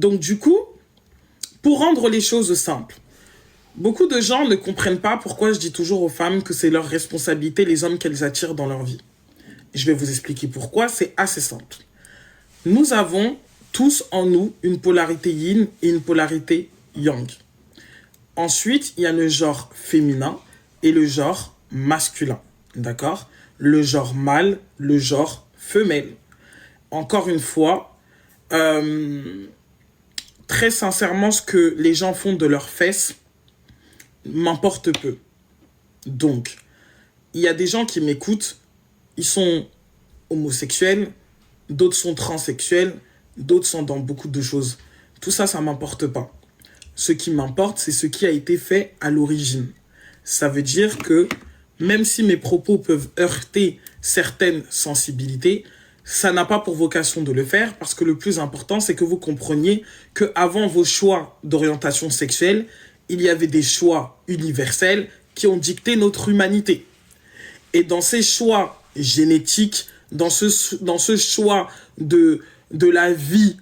Donc du coup, pour rendre les choses simples, beaucoup de gens ne comprennent pas pourquoi je dis toujours aux femmes que c'est leur responsabilité, les hommes qu'elles attirent dans leur vie. Je vais vous expliquer pourquoi, c'est assez simple. Nous avons tous en nous une polarité yin et une polarité yang. Ensuite, il y a le genre féminin et le genre masculin. D'accord? Le genre mâle, le genre femelle. Encore une fois, très sincèrement, ce que les gens font de leurs fesses m'importe peu. Donc, il y a des gens qui m'écoutent, ils sont homosexuels, d'autres sont transsexuels, d'autres sont dans beaucoup de choses. Tout ça, ça ne m'importe pas. Ce qui m'importe, c'est ce qui a été fait à l'origine. Ça veut dire que même si mes propos peuvent heurter certaines sensibilités, ça n'a pas pour vocation de le faire parce que le plus important, c'est que vous compreniez qu'avant vos choix d'orientation sexuelle, il y avait des choix universels qui ont dicté notre humanité. Et dans ces choix génétiques, dans ce choix de la vie,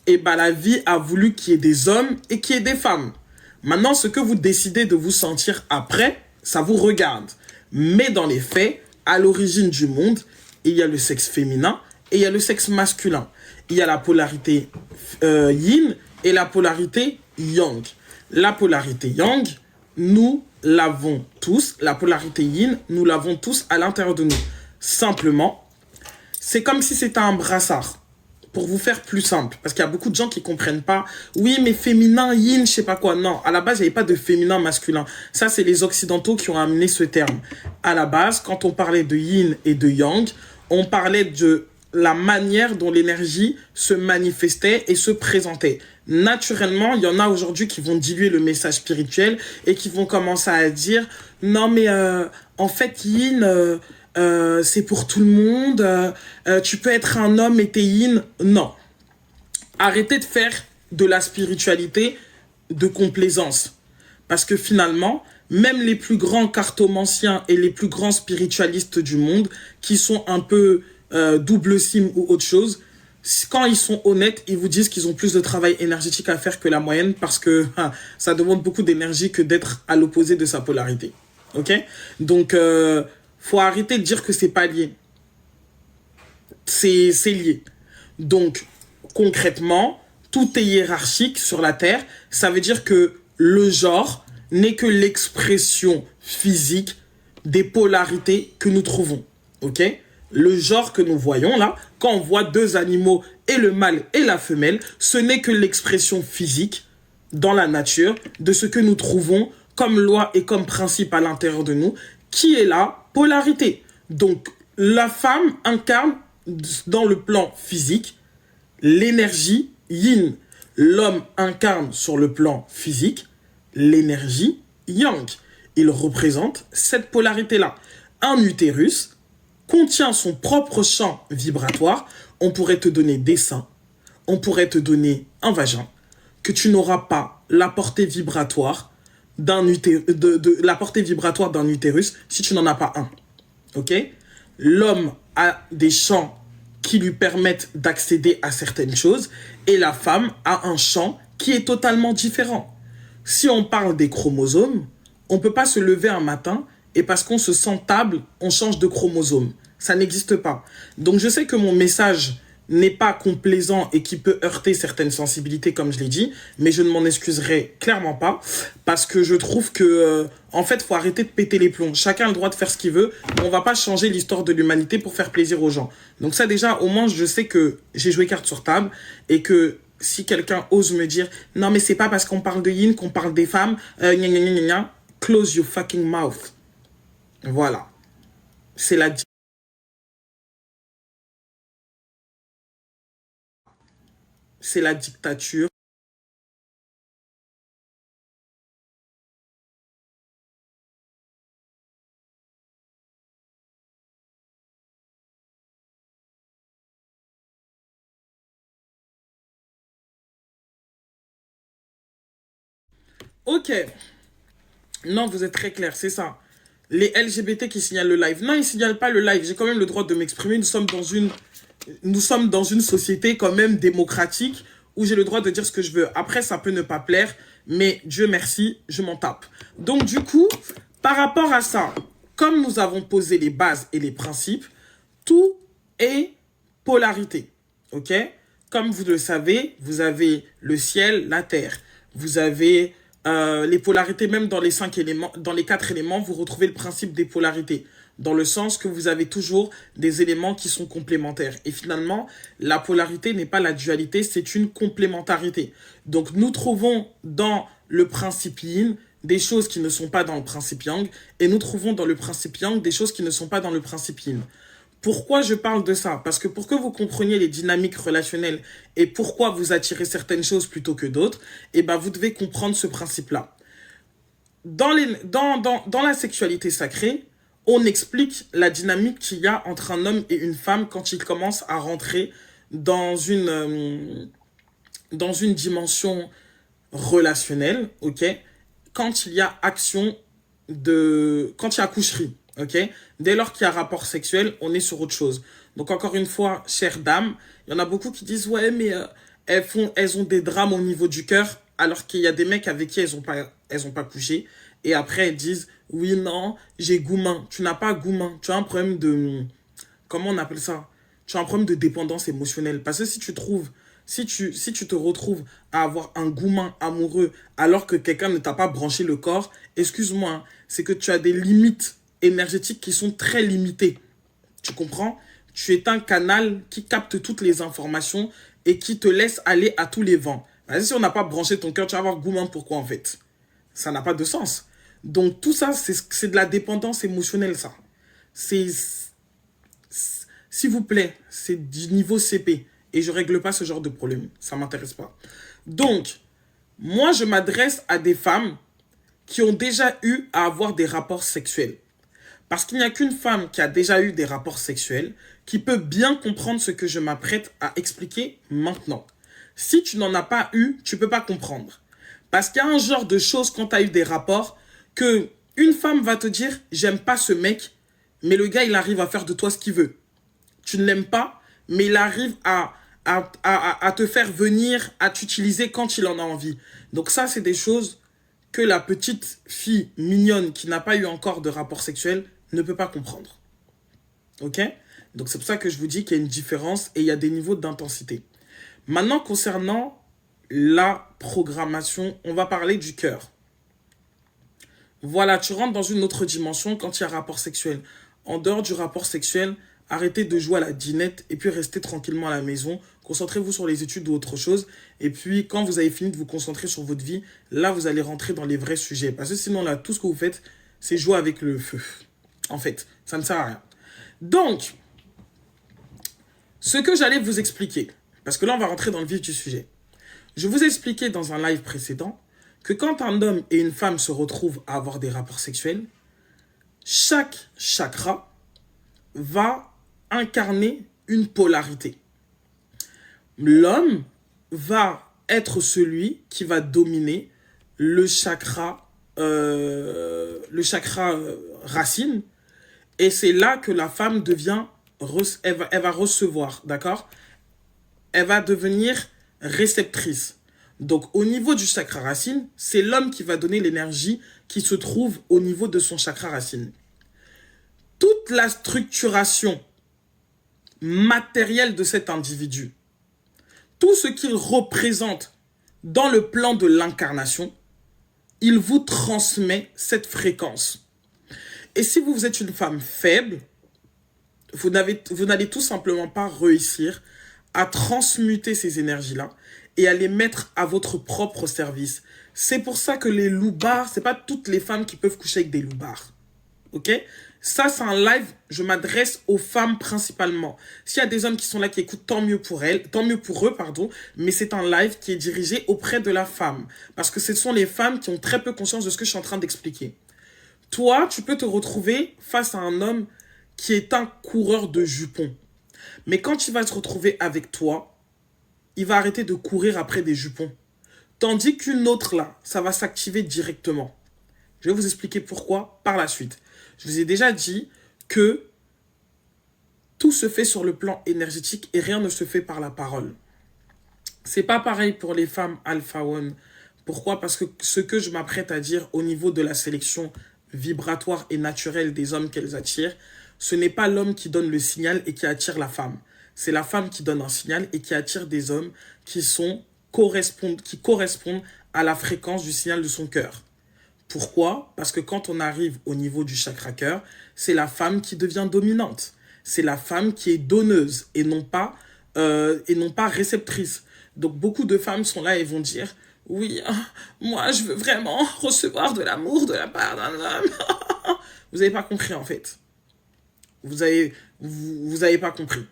et ben la vie a voulu qu'il y ait des hommes et qu'il y ait des femmes. Maintenant, ce que vous décidez de vous sentir après, ça vous regarde. Mais dans les faits, à l'origine du monde, il y a le sexe féminin et il y a le sexe masculin. Il y a la polarité yin et la polarité yang. La polarité yang, nous l'avons tous. La polarité yin, nous l'avons tous à l'intérieur de nous. Simplement, c'est comme si c'était un brassard. Pour vous faire plus simple, parce qu'il y a beaucoup de gens qui comprennent pas. Oui, mais féminin, yin, je sais pas quoi. Non, à la base, il n'y avait pas de féminin, masculin. Ça, c'est les Occidentaux qui ont amené ce terme. À la base, quand on parlait de yin et de yang, on parlait de la manière dont l'énergie se manifestait et se présentait. Naturellement, il y en a aujourd'hui qui vont diluer le message spirituel et qui vont commencer à dire « Non, mais en fait, yin... c'est pour tout le monde, tu peux être un homme et t'es yin. » Non. Arrêtez de faire de la spiritualité de complaisance. Parce que finalement, même les plus grands cartomanciens et les plus grands spiritualistes du monde, qui sont un peu double sim ou autre chose, quand ils sont honnêtes, ils vous disent qu'ils ont plus de travail énergétique à faire que la moyenne parce que ça demande beaucoup d'énergie que d'être à l'opposé de sa polarité. Ok? Donc, faut arrêter de dire que c'est pas lié. C'est lié. Donc, concrètement, tout est hiérarchique sur la Terre. Ça veut dire que le genre n'est que l'expression physique des polarités que nous trouvons. Ok? Le genre que nous voyons là, quand on voit deux animaux et le mâle et la femelle, ce n'est que l'expression physique dans la nature de ce que nous trouvons comme loi et comme principe à l'intérieur de nous, qui est la polarité. Donc, la femme incarne dans le plan physique l'énergie yin. L'homme incarne sur le plan physique l'énergie yang. Il représente cette polarité-là. Un utérus contient son propre champ vibratoire. On pourrait te donner des seins, on pourrait te donner un vagin, que tu n'auras pas la portée vibratoire la portée vibratoire d'un utérus si tu n'en as pas un. Ok? L'homme a des champs qui lui permettent d'accéder à certaines choses et la femme a un champ qui est totalement différent. Si on parle des chromosomes, on ne peut pas se lever un matin et parce qu'on se sent table, on change de chromosome. Ça n'existe pas. Donc je sais que mon message n'est pas complaisant et qui peut heurter certaines sensibilités, comme je l'ai dit, mais je ne m'en excuserai clairement pas, parce que je trouve que, en fait, il faut arrêter de péter les plombs. Chacun a le droit de faire ce qu'il veut, mais on ne va pas changer l'histoire de l'humanité pour faire plaisir aux gens. Donc ça, déjà, au moins, je sais que j'ai joué carte sur table, et que si quelqu'un ose me dire « Non, mais c'est pas parce qu'on parle de yin qu'on parle des femmes, gna gna gna gna gna », close your fucking mouth. Voilà. C'est la dictature. Ok. Non, vous êtes très clair, c'est ça. Les LGBT qui signalent le live. Non, ils ne signalent pas le live. J'ai quand même le droit de m'exprimer. Nous sommes dans une société quand même démocratique où j'ai le droit de dire ce que je veux. Après, ça peut ne pas plaire, mais Dieu merci, je m'en tape. Donc du coup, par rapport à ça, comme nous avons posé les bases et les principes, tout est polarité, ok? Comme vous le savez, vous avez le ciel, la terre. Vous avez les polarités, même dans les 5 éléments, dans les 4 éléments, vous retrouvez le principe des polarités. Dans le sens que vous avez toujours des éléments qui sont complémentaires. Et finalement, la polarité n'est pas la dualité, c'est une complémentarité. Donc nous trouvons dans le principe yin des choses qui ne sont pas dans le principe yang, et nous trouvons dans le principe yang des choses qui ne sont pas dans le principe yin. Pourquoi je parle de ça? Parce que pour que vous compreniez les dynamiques relationnelles et pourquoi vous attirez certaines choses plutôt que d'autres, eh ben vous devez comprendre ce principe-là. Dans la sexualité sacrée, on explique la dynamique qu'il y a entre un homme et une femme quand ils commencent à rentrer dans une dimension relationnelle, ok? Quand il y a quand il y a coucherie. Ok. Dès lors qu'il y a rapport sexuel, on est sur autre chose. Donc encore une fois, chère dame, il y en a beaucoup qui disent ouais mais elles ont des drames au niveau du cœur, alors qu'il y a des mecs avec qui elles ont pas couché, et après elles disent oui non j'ai gourmand. Tu n'as pas gourmand, tu as un problème de, comment on appelle ça, tu as un problème de dépendance émotionnelle. Parce que si tu te retrouves à avoir un gourmand amoureux alors que quelqu'un ne t'a pas branché le corps, excuse-moi, hein, c'est que tu as des limites énergétiques qui sont très limitées. Tu comprends? Tu es un canal qui capte toutes les informations et qui te laisse aller à tous les vents. Si on n'a pas branché ton cœur, tu vas avoir gourmand, pourquoi en fait? Ça n'a pas de sens. Donc tout ça, c'est de la dépendance émotionnelle, ça. S'il vous plaît, c'est du niveau CP. Et je règle pas ce genre de problème. Ça m'intéresse pas. Donc, moi, je m'adresse à des femmes qui ont déjà eu à avoir des rapports sexuels. Parce qu'il n'y a qu'une femme qui a déjà eu des rapports sexuels qui peut bien comprendre ce que je m'apprête à expliquer maintenant. Si tu n'en as pas eu, tu ne peux pas comprendre. Parce qu'il y a un genre de choses quand tu as eu des rapports que une femme va te dire « j'aime pas ce mec », mais le gars il arrive à faire de toi ce qu'il veut. Tu ne l'aimes pas, mais il arrive à te faire venir, à t'utiliser quand il en a envie. Donc ça, c'est des choses que la petite fille mignonne qui n'a pas eu encore de rapport sexuel ne peut pas comprendre. Ok? Donc c'est pour ça que je vous dis qu'il y a une différence et il y a des niveaux d'intensité. Maintenant, concernant la programmation, on va parler du cœur. Voilà, tu rentres dans une autre dimension quand il y a rapport sexuel. En dehors du rapport sexuel, arrêtez de jouer à la dinette et puis restez tranquillement à la maison. Concentrez-vous sur les études ou autre chose. Et puis, quand vous avez fini de vous concentrer sur votre vie, là, vous allez rentrer dans les vrais sujets. Parce que sinon, là, tout ce que vous faites, c'est jouer avec le feu. En fait, ça ne sert à rien. Donc, ce que j'allais vous expliquer, parce que là, on va rentrer dans le vif du sujet. Je vous ai expliqué dans un live précédent que quand un homme et une femme se retrouvent à avoir des rapports sexuels, chaque chakra va incarner une polarité. L'homme va être celui qui va dominer le chakra racine, et c'est là que la femme devient, elle va recevoir, d'accord? Elle va devenir réceptrice. Donc, au niveau du chakra racine, c'est l'homme qui va donner l'énergie qui se trouve au niveau de son chakra racine. Toute la structuration matérielle de cet individu, tout ce qu'il représente dans le plan de l'incarnation, il vous transmet cette fréquence. Et si vous êtes une femme faible, vous n'allez tout simplement pas réussir à transmuter ces énergies-là et à les mettre à votre propre service. C'est pour ça que les loupards, c'est pas toutes les femmes qui peuvent coucher avec des loupards. Ok? Ça, c'est un live, je m'adresse aux femmes principalement. S'il y a des hommes qui sont là, qui écoutent, tant mieux pour eux, mais c'est un live qui est dirigé auprès de la femme. Parce que ce sont les femmes qui ont très peu conscience de ce que je suis en train d'expliquer. Toi, tu peux te retrouver face à un homme qui est un coureur de jupons. Mais quand il va se retrouver avec toi, il va arrêter de courir après des jupons. Tandis qu'une autre là, ça va s'activer directement. Je vais vous expliquer pourquoi par la suite. Je vous ai déjà dit que tout se fait sur le plan énergétique et rien ne se fait par la parole. C'est pas pareil pour les femmes Alpha One. Pourquoi? Parce que ce que je m'apprête à dire au niveau de la sélection vibratoire et naturelle des hommes qu'elles attirent, ce n'est pas l'homme qui donne le signal et qui attire la femme. C'est la femme qui donne un signal et qui attire des hommes qui correspondent à la fréquence du signal de son cœur. Pourquoi? Parce que quand on arrive au niveau du chakra cœur, c'est la femme qui devient dominante. C'est la femme qui est donneuse et non pas réceptrice. Donc beaucoup de femmes sont là et vont dire oui, moi je veux vraiment recevoir de l'amour de la part d'un homme. Vous n'avez pas compris en fait. Vous avez pas compris.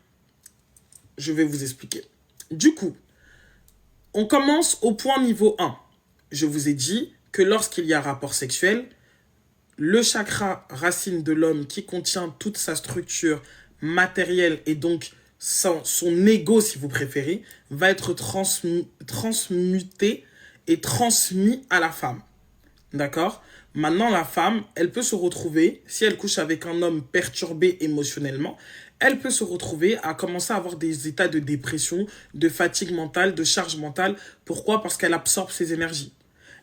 Je vais vous expliquer. Du coup, on commence au point niveau 1. Je vous ai dit que lorsqu'il y a rapport sexuel, le chakra racine de l'homme qui contient toute sa structure matérielle et donc son ego, si vous préférez, va être transmuté et transmis à la femme. D'accord? Maintenant, la femme, elle peut se retrouver, si elle couche avec un homme perturbé émotionnellement, elle peut se retrouver à commencer à avoir des états de dépression, de fatigue mentale, de charge mentale. Pourquoi? Parce qu'elle absorbe ses énergies.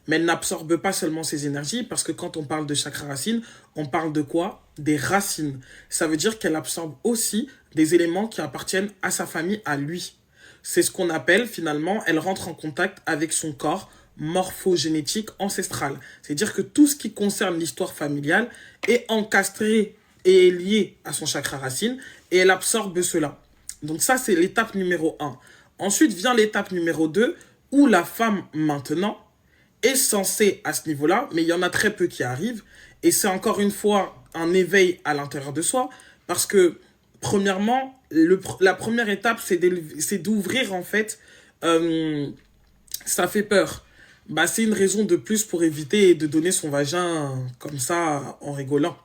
Mais elle n'absorbe pas seulement ses énergies, parce que quand on parle de chakra racine, on parle de quoi? Des racines. Ça veut dire qu'elle absorbe aussi des éléments qui appartiennent à sa famille, à lui. C'est ce qu'on appelle finalement, elle rentre en contact avec son corps morphogénétique ancestral. C'est-à-dire que tout ce qui concerne l'histoire familiale est encastré et est lié à son chakra racine et elle absorbe cela. Donc ça, c'est l'étape numéro 1. Ensuite vient l'étape numéro 2 où la femme maintenant est censée à ce niveau-là, mais il y en a très peu qui arrivent et c'est encore une fois un éveil à l'intérieur de soi parce que premièrement, la première étape, c'est d'ouvrir en fait, ça fait peur. Bah, c'est une raison de plus pour éviter de donner son vagin comme ça en rigolant.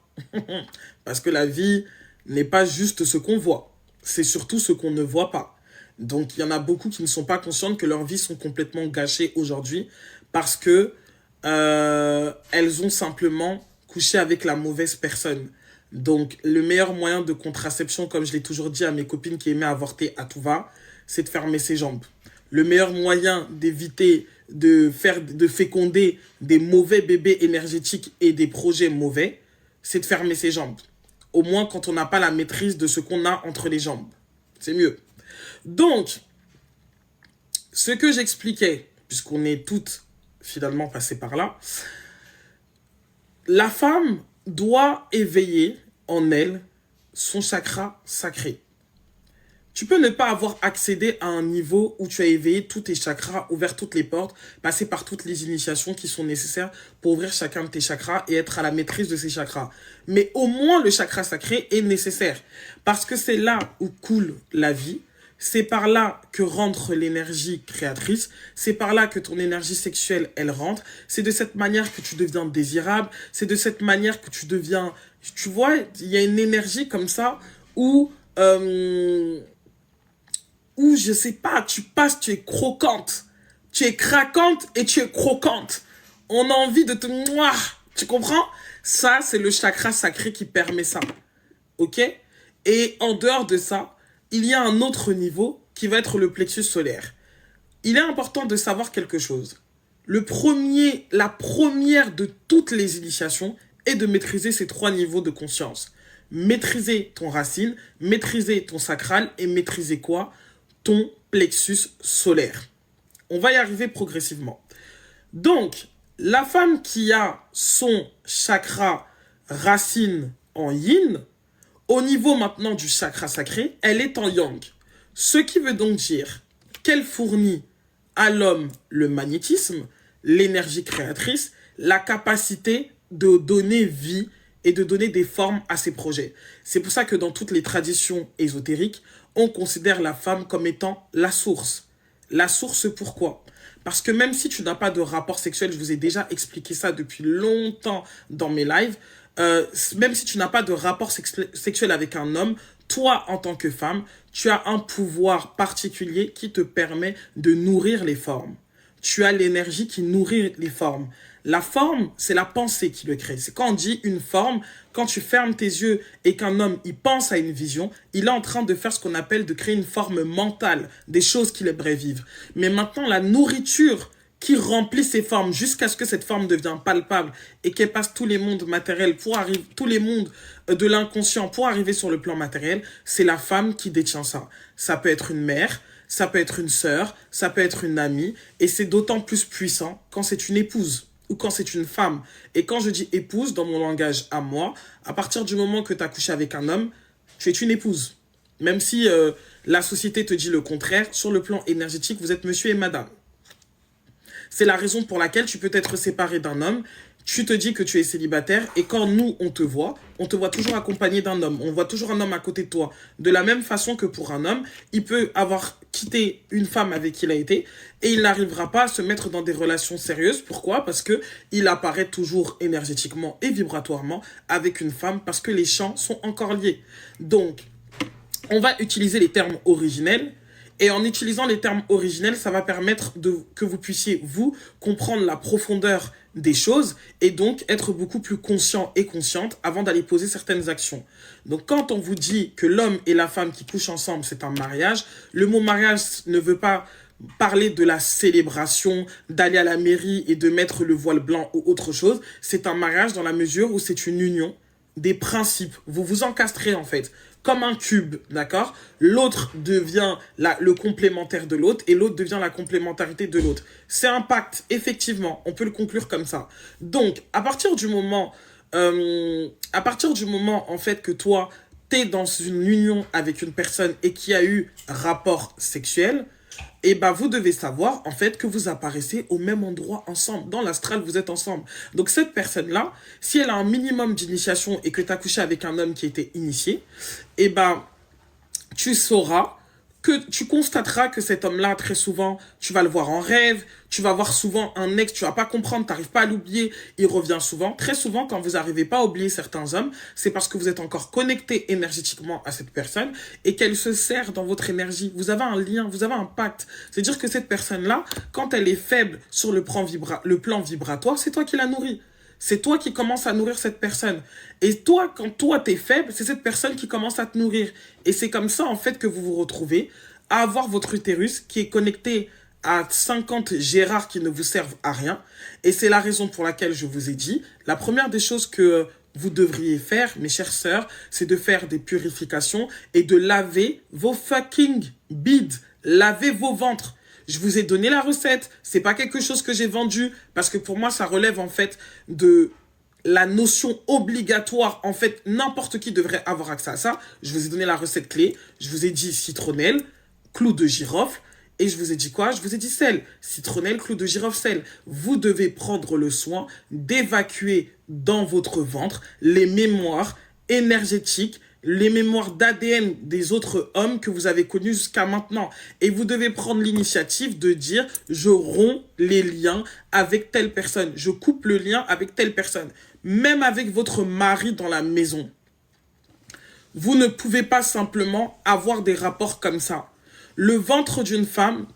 Parce que la vie n'est pas juste ce qu'on voit, c'est surtout ce qu'on ne voit pas. Donc il y en a beaucoup qui ne sont pas conscientes que leurs vies sont complètement gâchées aujourd'hui parce que elles ont simplement couché avec la mauvaise personne. Donc le meilleur moyen de contraception, comme je l'ai toujours dit à mes copines qui aimaient avorter à tout va, c'est de fermer ses jambes. Le meilleur moyen d'éviter de féconder des mauvais bébés énergétiques et des projets mauvais, c'est de fermer ses jambes. Au moins quand on n'a pas la maîtrise de ce qu'on a entre les jambes. C'est mieux. Donc, ce que j'expliquais, puisqu'on est toutes finalement passées par là, la femme doit éveiller en elle son chakra sacré. Tu peux ne pas avoir accédé à un niveau où tu as éveillé tous tes chakras, ouvert toutes les portes, passé par toutes les initiations qui sont nécessaires pour ouvrir chacun de tes chakras et être à la maîtrise de ces chakras. Mais au moins, le chakra sacré est nécessaire parce que c'est là où coule la vie. C'est par là que rentre l'énergie créatrice. C'est par là que ton énergie sexuelle, elle rentre. C'est de cette manière que tu deviens désirable. C'est de cette manière que tu deviens... Tu vois, il y a une énergie comme ça où je sais pas, tu passes, tu es croquante. Tu es craquante et tu es croquante. On a envie de te... Mouah, tu comprends? Ça, c'est le chakra sacré qui permet ça. Ok? Et en dehors de ça, il y a un autre niveau qui va être le plexus solaire. Il est important de savoir quelque chose. La première de toutes les initiations est de maîtriser ces 3 niveaux de conscience. Maîtriser ton racine, maîtriser ton sacral et maîtriser quoi? Ton plexus solaire. On va y arriver progressivement. Donc, la femme qui a son chakra racine en yin, au niveau maintenant du chakra sacré, elle est en yang. Ce qui veut donc dire qu'elle fournit à l'homme le magnétisme, l'énergie créatrice, la capacité de donner vie et de donner des formes à ses projets. C'est pour ça que dans toutes les traditions ésotériques, on considère la femme comme étant la source. La source, pourquoi? Parce que même si tu n'as pas de rapport sexuel, je vous ai déjà expliqué ça depuis longtemps dans mes lives, même si tu n'as pas de rapport sexuel avec un homme, toi, en tant que femme, tu as un pouvoir particulier qui te permet de nourrir les formes. Tu as l'énergie qui nourrit les formes. La forme, c'est la pensée qui le crée. C'est quand on dit une forme, quand tu fermes tes yeux et qu'un homme, il pense à une vision, il est en train de faire ce qu'on appelle de créer une forme mentale des choses qu'il aimerait vivre. Mais maintenant, la nourriture qui remplit ces formes jusqu'à ce que cette forme devienne palpable et qu'elle passe tous les mondes matériels pour arriver, tous les mondes de l'inconscient pour arriver sur le plan matériel, c'est la femme qui détient ça. Ça peut être une mère, ça peut être une sœur, ça peut être une amie, et c'est d'autant plus puissant quand c'est une épouse ou quand c'est une femme. Et quand je dis épouse, dans mon langage à moi, à partir du moment que tu as couché avec un homme, tu es une épouse. Même si la société te dit le contraire, sur le plan énergétique, vous êtes monsieur et madame. C'est la raison pour laquelle tu peux être séparé d'un homme, tu te dis que tu es célibataire, et quand nous, on te voit toujours accompagné d'un homme. On voit toujours un homme à côté de toi. De la même façon que pour un homme, il peut avoir quitté une femme avec qui il a été, et il n'arrivera pas à se mettre dans des relations sérieuses. Pourquoi? Parce que il apparaît toujours énergétiquement et vibratoirement avec une femme, parce que les champs sont encore liés. Donc, on va utiliser les termes originels. Et en utilisant les termes originels, ça va permettre que vous puissiez, vous, comprendre la profondeur des choses et donc être beaucoup plus conscient et consciente avant d'aller poser certaines actions. Donc, quand on vous dit que l'homme et la femme qui couchent ensemble, c'est un mariage, le mot mariage ne veut pas parler de la célébration, d'aller à la mairie et de mettre le voile blanc ou autre chose. C'est un mariage dans la mesure où c'est une union des principes. Vous vous encastrez en fait comme un cube, d'accord? L'autre devient le complémentaire de l'autre et l'autre devient la complémentarité de l'autre. C'est un pacte, effectivement, on peut le conclure comme ça. Donc, à partir du moment en fait que toi, t'es dans une union avec une personne et qui a eu rapport sexuel, et ben vous devez savoir en fait que vous apparaissez au même endroit ensemble. Dans l'astral, vous êtes ensemble. Donc cette personne-là, si elle a un minimum d'initiation et que tu as couché avec un homme qui était initié, et ben tu sauras tu constateras que cet homme-là, très souvent, tu vas le voir en rêve, tu vas voir souvent un ex, tu vas pas comprendre, tu n'arrives pas à l'oublier, il revient souvent. Très souvent, quand vous n'arrivez pas à oublier certains hommes, c'est parce que vous êtes encore connecté énergétiquement à cette personne et qu'elle se sert dans votre énergie. Vous avez un lien, vous avez un pacte. C'est-à-dire que cette personne-là, quand elle est faible sur le plan vibratoire, c'est toi qui la nourris. C'est toi qui commences à nourrir cette personne. Et toi, quand toi, t'es faible, c'est cette personne qui commence à te nourrir. Et c'est comme ça, en fait, que vous vous retrouvez à avoir votre utérus qui est connecté à 50 Gérards qui ne vous servent à rien. Et c'est la raison pour laquelle je vous ai dit, la première des choses que vous devriez faire, mes chères sœurs, c'est de faire des purifications et de laver vos fucking bides. Lavez vos ventres. Je vous ai donné la recette. C'est pas quelque chose que j'ai vendu parce que pour moi, ça relève en fait de la notion obligatoire. En fait, n'importe qui devrait avoir accès à ça. Je vous ai donné la recette clé. Je vous ai dit citronnelle, clou de girofle. Et je vous ai dit quoi? Je vous ai dit sel. Citronnelle, clou de girofle, sel. Vous devez prendre le soin d'évacuer dans votre ventre les mémoires énergétiques, les mémoires d'ADN des autres hommes que vous avez connus jusqu'à maintenant. Et vous devez prendre l'initiative de dire, je romps les liens avec telle personne. Je coupe le lien avec telle personne. Même avec votre mari dans la maison. Vous ne pouvez pas simplement avoir des rapports comme ça. Le ventre d'une femme,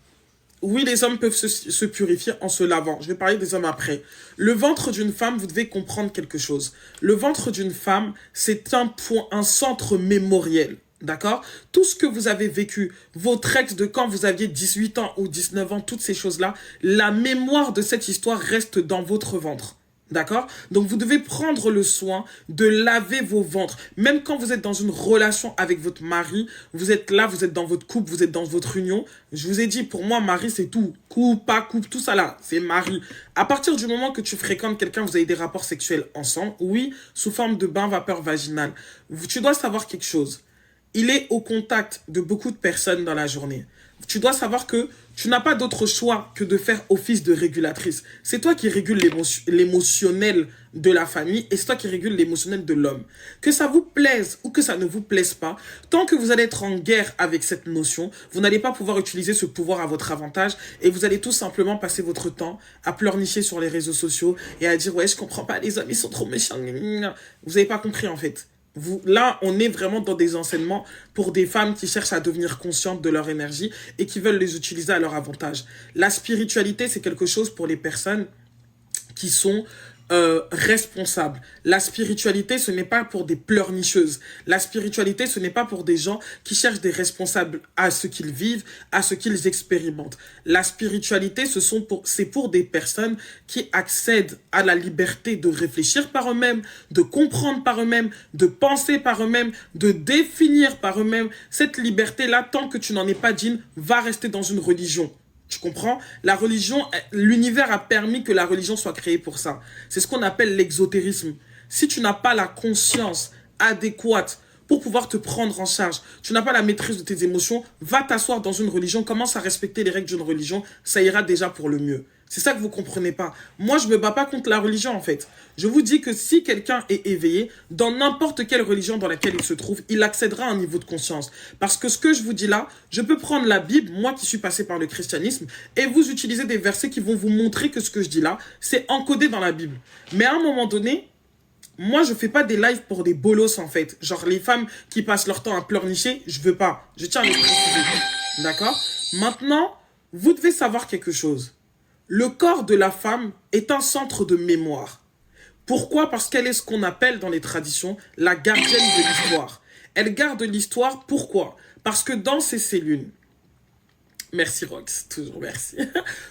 oui, les hommes peuvent se purifier en se lavant. Je vais parler des hommes après. Le ventre d'une femme, vous devez comprendre quelque chose. Le ventre d'une femme, c'est un centre mémoriel. D'accord? Tout ce que vous avez vécu, votre ex de quand vous aviez 18 ans ou 19 ans, toutes ces choses-là, la mémoire de cette histoire reste dans votre ventre. D'accord? Donc, vous devez prendre le soin de laver vos ventres. Même quand vous êtes dans une relation avec votre mari, vous êtes là, vous êtes dans votre couple, vous êtes dans votre union. Je vous ai dit, pour moi, mari, c'est tout. Couple, pas couple, tout ça là, c'est mari. À partir du moment que tu fréquentes quelqu'un, vous avez des rapports sexuels ensemble, oui, sous forme de bain vapeur vaginale. Tu dois savoir quelque chose. Il est au contact de beaucoup de personnes dans la journée. Tu dois savoir que tu n'as pas d'autre choix que de faire office de régulatrice. C'est toi qui régules l'émotionnel de la famille et c'est toi qui régules l'émotionnel de l'homme. Que ça vous plaise ou que ça ne vous plaise pas, tant que vous allez être en guerre avec cette notion, vous n'allez pas pouvoir utiliser ce pouvoir à votre avantage et vous allez tout simplement passer votre temps à pleurnicher sur les réseaux sociaux et à dire « Ouais, je comprends pas, les hommes, ils sont trop méchants. » Vous n'avez pas compris en fait. Là, on est vraiment dans des enseignements pour des femmes qui cherchent à devenir conscientes de leur énergie et qui veulent les utiliser à leur avantage. La spiritualité, c'est quelque chose pour les personnes qui sont responsables. La spiritualité, ce n'est pas pour des pleurnicheuses. La spiritualité, ce n'est pas pour des gens qui cherchent des responsables à ce qu'ils vivent, à ce qu'ils expérimentent. La spiritualité, c'est pour des personnes qui accèdent à la liberté de réfléchir par eux-mêmes, de comprendre par eux-mêmes, de penser par eux-mêmes, de définir par eux-mêmes. Cette liberté-là, tant que tu n'en es pas digne, va rester dans une religion. Tu comprends? La religion, l'univers a permis que la religion soit créée pour ça. C'est ce qu'on appelle l'exotérisme. Si tu n'as pas la conscience adéquate pour pouvoir te prendre en charge, tu n'as pas la maîtrise de tes émotions, va t'asseoir dans une religion, commence à respecter les règles d'une religion, ça ira déjà pour le mieux. C'est ça que vous comprenez pas. Moi, je me bats pas contre la religion, en fait. Je vous dis que si quelqu'un est éveillé, dans n'importe quelle religion dans laquelle il se trouve, il accédera à un niveau de conscience. Parce que ce que je vous dis là, je peux prendre la Bible, moi qui suis passé par le christianisme, et vous utiliser des versets qui vont vous montrer que ce que je dis là, c'est encodé dans la Bible. Mais à un moment donné, moi, je fais pas des lives pour des bolos, en fait. Genre, les femmes qui passent leur temps à pleurnicher, je veux pas. Je tiens à les préciser. D'accord? Maintenant, vous devez savoir quelque chose. Le corps de la femme est un centre de mémoire. Pourquoi? Parce qu'elle est ce qu'on appelle dans les traditions la gardienne de l'histoire. Elle garde l'histoire, pourquoi? Parce que dans ses cellules, merci Rox, toujours merci,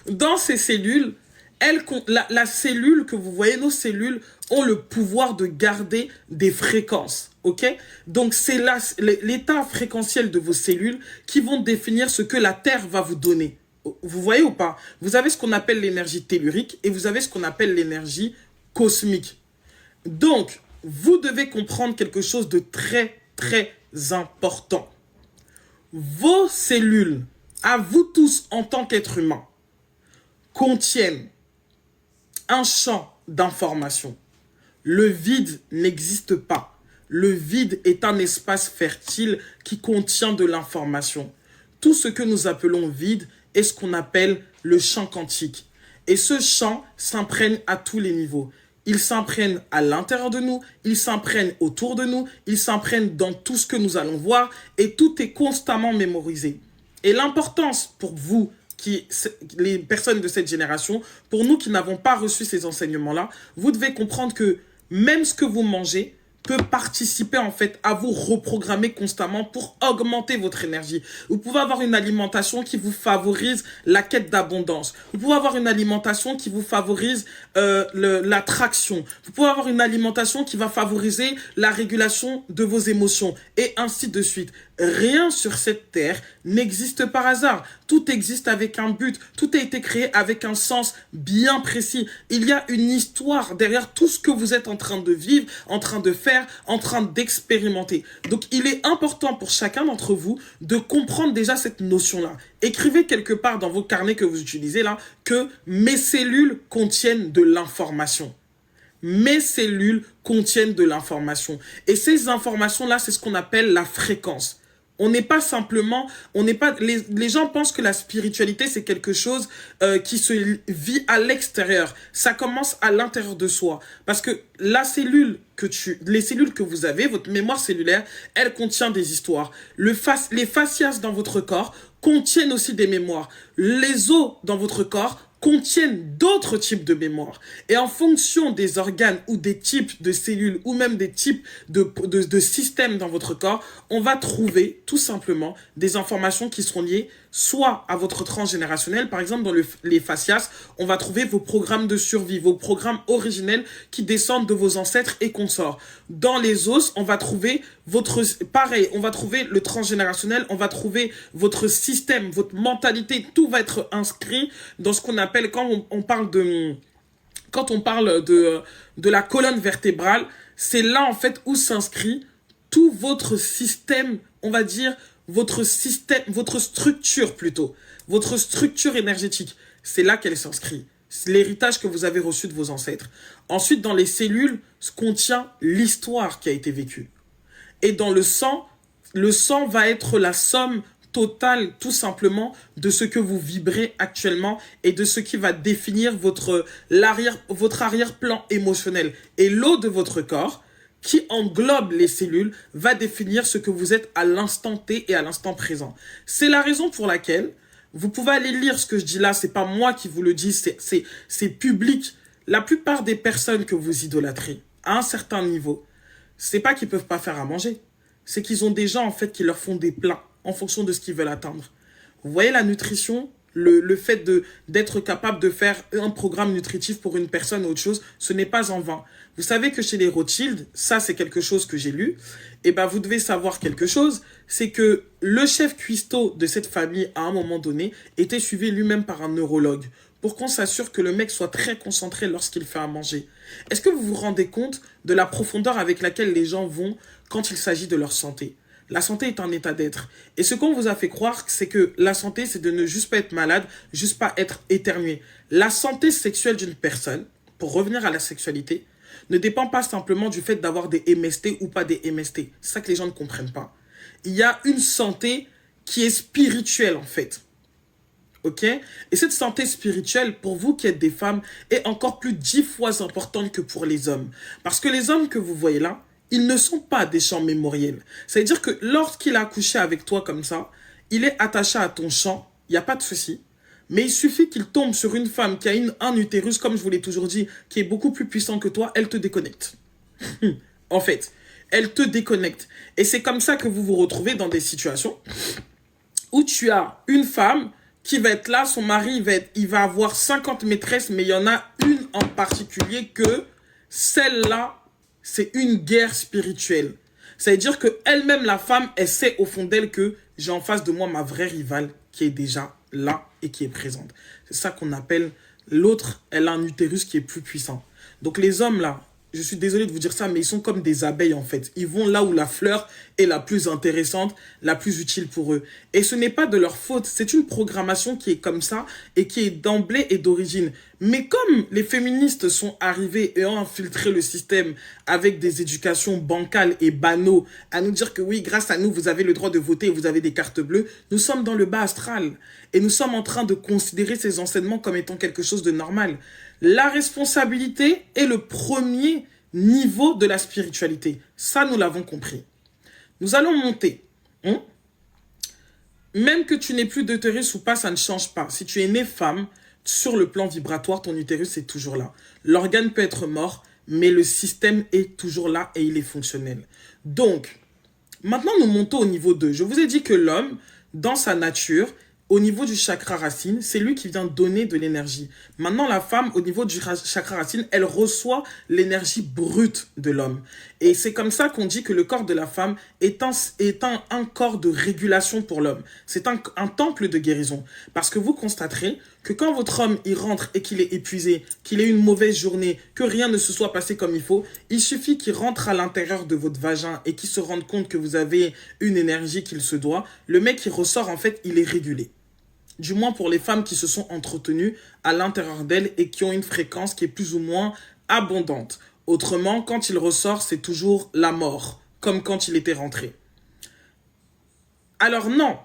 dans ses cellules, la cellule que vous voyez, nos cellules ont le pouvoir de garder des fréquences, ok? Donc c'est l'état fréquentiel de vos cellules qui vont définir ce que la Terre va vous donner. Vous voyez ou pas? Vous avez ce qu'on appelle l'énergie tellurique et vous avez ce qu'on appelle l'énergie cosmique. Donc, vous devez comprendre quelque chose de très, très important. Vos cellules, à vous tous en tant qu'êtres humains, contiennent un champ d'information. Le vide n'existe pas. Le vide est un espace fertile qui contient de l'information. Tout ce que nous appelons vide est ce qu'on appelle le champ quantique. Et ce champ s'imprègne à tous les niveaux. Il s'imprègne à l'intérieur de nous, il s'imprègne autour de nous, il s'imprègne dans tout ce que nous allons voir et tout est constamment mémorisé. Et l'importance pour vous, les personnes de cette génération, pour nous qui n'avons pas reçu ces enseignements-là, vous devez comprendre que même ce que vous mangez peut participer en fait à vous reprogrammer constamment pour augmenter votre énergie. Vous pouvez avoir une alimentation qui vous favorise la quête d'abondance. Vous pouvez avoir une alimentation qui vous favorise l'attraction. Vous pouvez avoir une alimentation qui va favoriser la régulation de vos émotions et ainsi de suite. Rien sur cette terre n'existe par hasard. Tout existe avec un but. Tout a été créé avec un sens bien précis. Il y a une histoire derrière tout ce que vous êtes en train de vivre, en train de faire, en train d'expérimenter. Donc, il est important pour chacun d'entre vous de comprendre déjà cette notion-là. Écrivez quelque part dans vos carnets que vous utilisez là que mes cellules contiennent de l'information. Mes cellules contiennent de l'information. Et ces informations-là, c'est ce qu'on appelle la fréquence. Les gens pensent que la spiritualité, c'est quelque chose qui se vit à l'extérieur. Ça commence à l'intérieur de soi. Parce que les cellules que vous avez, votre mémoire cellulaire, elle contient des histoires. Les fascias dans votre corps contiennent aussi des mémoires. Les os dans votre corps contiennent d'autres types de mémoires. Et en fonction des organes ou des types de cellules ou même des types de systèmes dans votre corps, on va trouver tout simplement des informations qui seront liées soit à votre transgénérationnel. Par exemple, dans les fascias, on va trouver vos programmes de survie, vos programmes originels qui descendent de vos ancêtres et consorts. Dans les os, on va trouver on va trouver le transgénérationnel, on va trouver votre système, votre mentalité, tout va être inscrit dans ce qu'on appelle, quand on parle de la colonne vertébrale, c'est là en fait où s'inscrit tout votre système, on va dire, votre structure énergétique. C'est là qu'elle s'inscrit. C'est l'héritage que vous avez reçu de vos ancêtres. Ensuite, dans les cellules, se contient l'histoire qui a été vécue. Et dans le sang va être la somme totale, tout simplement, de ce que vous vibrez actuellement et de ce qui va définir votre arrière-plan émotionnel. Et l'eau de votre corps, qui englobe les cellules, va définir ce que vous êtes à l'instant T et à l'instant présent. C'est la raison pour laquelle vous pouvez aller lire ce que je dis là, c'est pas moi qui vous le dis, c'est public. la plupart des personnes que vous idolâtrez, à un certain niveau, c'est pas qu'ils peuvent pas faire à manger. C'est qu'ils ont des gens, en fait, qui leur font des plats en fonction de ce qu'ils veulent atteindre. Vous voyez la nutrition, le fait d'être capable de faire un programme nutritif pour une personne ou autre chose, ce n'est pas en vain. Vous savez que chez les Rothschild, ça c'est quelque chose que j'ai lu, et ben vous devez savoir quelque chose, c'est que le chef cuistot de cette famille, à un moment donné, était suivi lui-même par un neurologue, pour qu'on s'assure que le mec soit très concentré lorsqu'il fait à manger. Est-ce que vous vous rendez compte de la profondeur avec laquelle les gens vont quand il s'agit de leur santé ? La santé est un état d'être. Et ce qu'on vous a fait croire, c'est que la santé, c'est de ne juste pas être malade, juste pas être éternué. La santé sexuelle d'une personne, pour revenir à la sexualité, ne dépend pas simplement du fait d'avoir des MST ou pas des MST. C'est ça que les gens ne comprennent pas. Il y a une santé qui est spirituelle, en fait. Ok? Et cette santé spirituelle, pour vous qui êtes des femmes, est encore plus 10 fois importante que pour les hommes. Parce que les hommes que vous voyez là, ils ne sont pas des champs mémoriels. C'est-à-dire que lorsqu'il a accouché avec toi comme ça, il est attaché à ton champ, il n'y a pas de souci. Mais il suffit qu'il tombe sur une femme qui a un utérus, comme je vous l'ai toujours dit, qui est beaucoup plus puissant que toi, elle te déconnecte. En fait, elle te déconnecte. Et c'est comme ça que vous vous retrouvez dans des situations où tu as une femme qui va être là, son mari il va avoir 50 maîtresses, mais il y en a une en particulier que celle-là, c'est une guerre spirituelle. Ça veut dire qu'elle-même, la femme, elle sait au fond d'elle que j'ai en face de moi ma vraie rivale qui est déjà là et qui est présente. C'est ça qu'on appelle l'autre, elle a un utérus qui est plus puissant. Donc les hommes là, je suis désolé de vous dire ça, mais ils sont comme des abeilles en fait. Ils vont là où la fleur est la plus intéressante, la plus utile pour eux. Et ce n'est pas de leur faute, c'est une programmation qui est comme ça et qui est d'emblée et d'origine. Mais comme les féministes sont arrivés et ont infiltré le système avec des éducations bancales et banaux, à nous dire que oui, grâce à nous, vous avez le droit de voter et vous avez des cartes bleues, nous sommes dans le bas astral. Et nous sommes en train de considérer ces enseignements comme étant quelque chose de normal. La responsabilité est le premier niveau de la spiritualité. Ça, nous l'avons compris. Nous allons monter. Même que tu n'aies plus d'utérus ou pas, ça ne change pas. Si tu es née femme, sur le plan vibratoire, ton utérus est toujours là. L'organe peut être mort, mais le système est toujours là et il est fonctionnel. Donc, maintenant nous montons au niveau 2. Je vous ai dit que l'homme, dans sa nature, au niveau du chakra racine, c'est lui qui vient donner de l'énergie. Maintenant, la femme, au niveau du chakra racine, elle reçoit l'énergie brute de l'homme. Et c'est comme ça qu'on dit que le corps de la femme est un corps de régulation pour l'homme. C'est un temple de guérison. Parce que vous constaterez que quand votre homme y rentre et qu'il est épuisé, qu'il ait une mauvaise journée, que rien ne se soit passé comme il faut, il suffit qu'il rentre à l'intérieur de votre vagin et qu'il se rende compte que vous avez une énergie qu'il se doit. Le mec qui ressort, en fait, il est régulé. Du moins pour les femmes qui se sont entretenues à l'intérieur d'elles et qui ont une fréquence qui est plus ou moins abondante. Autrement, quand il ressort, c'est toujours la mort, comme quand il était rentré. Alors non,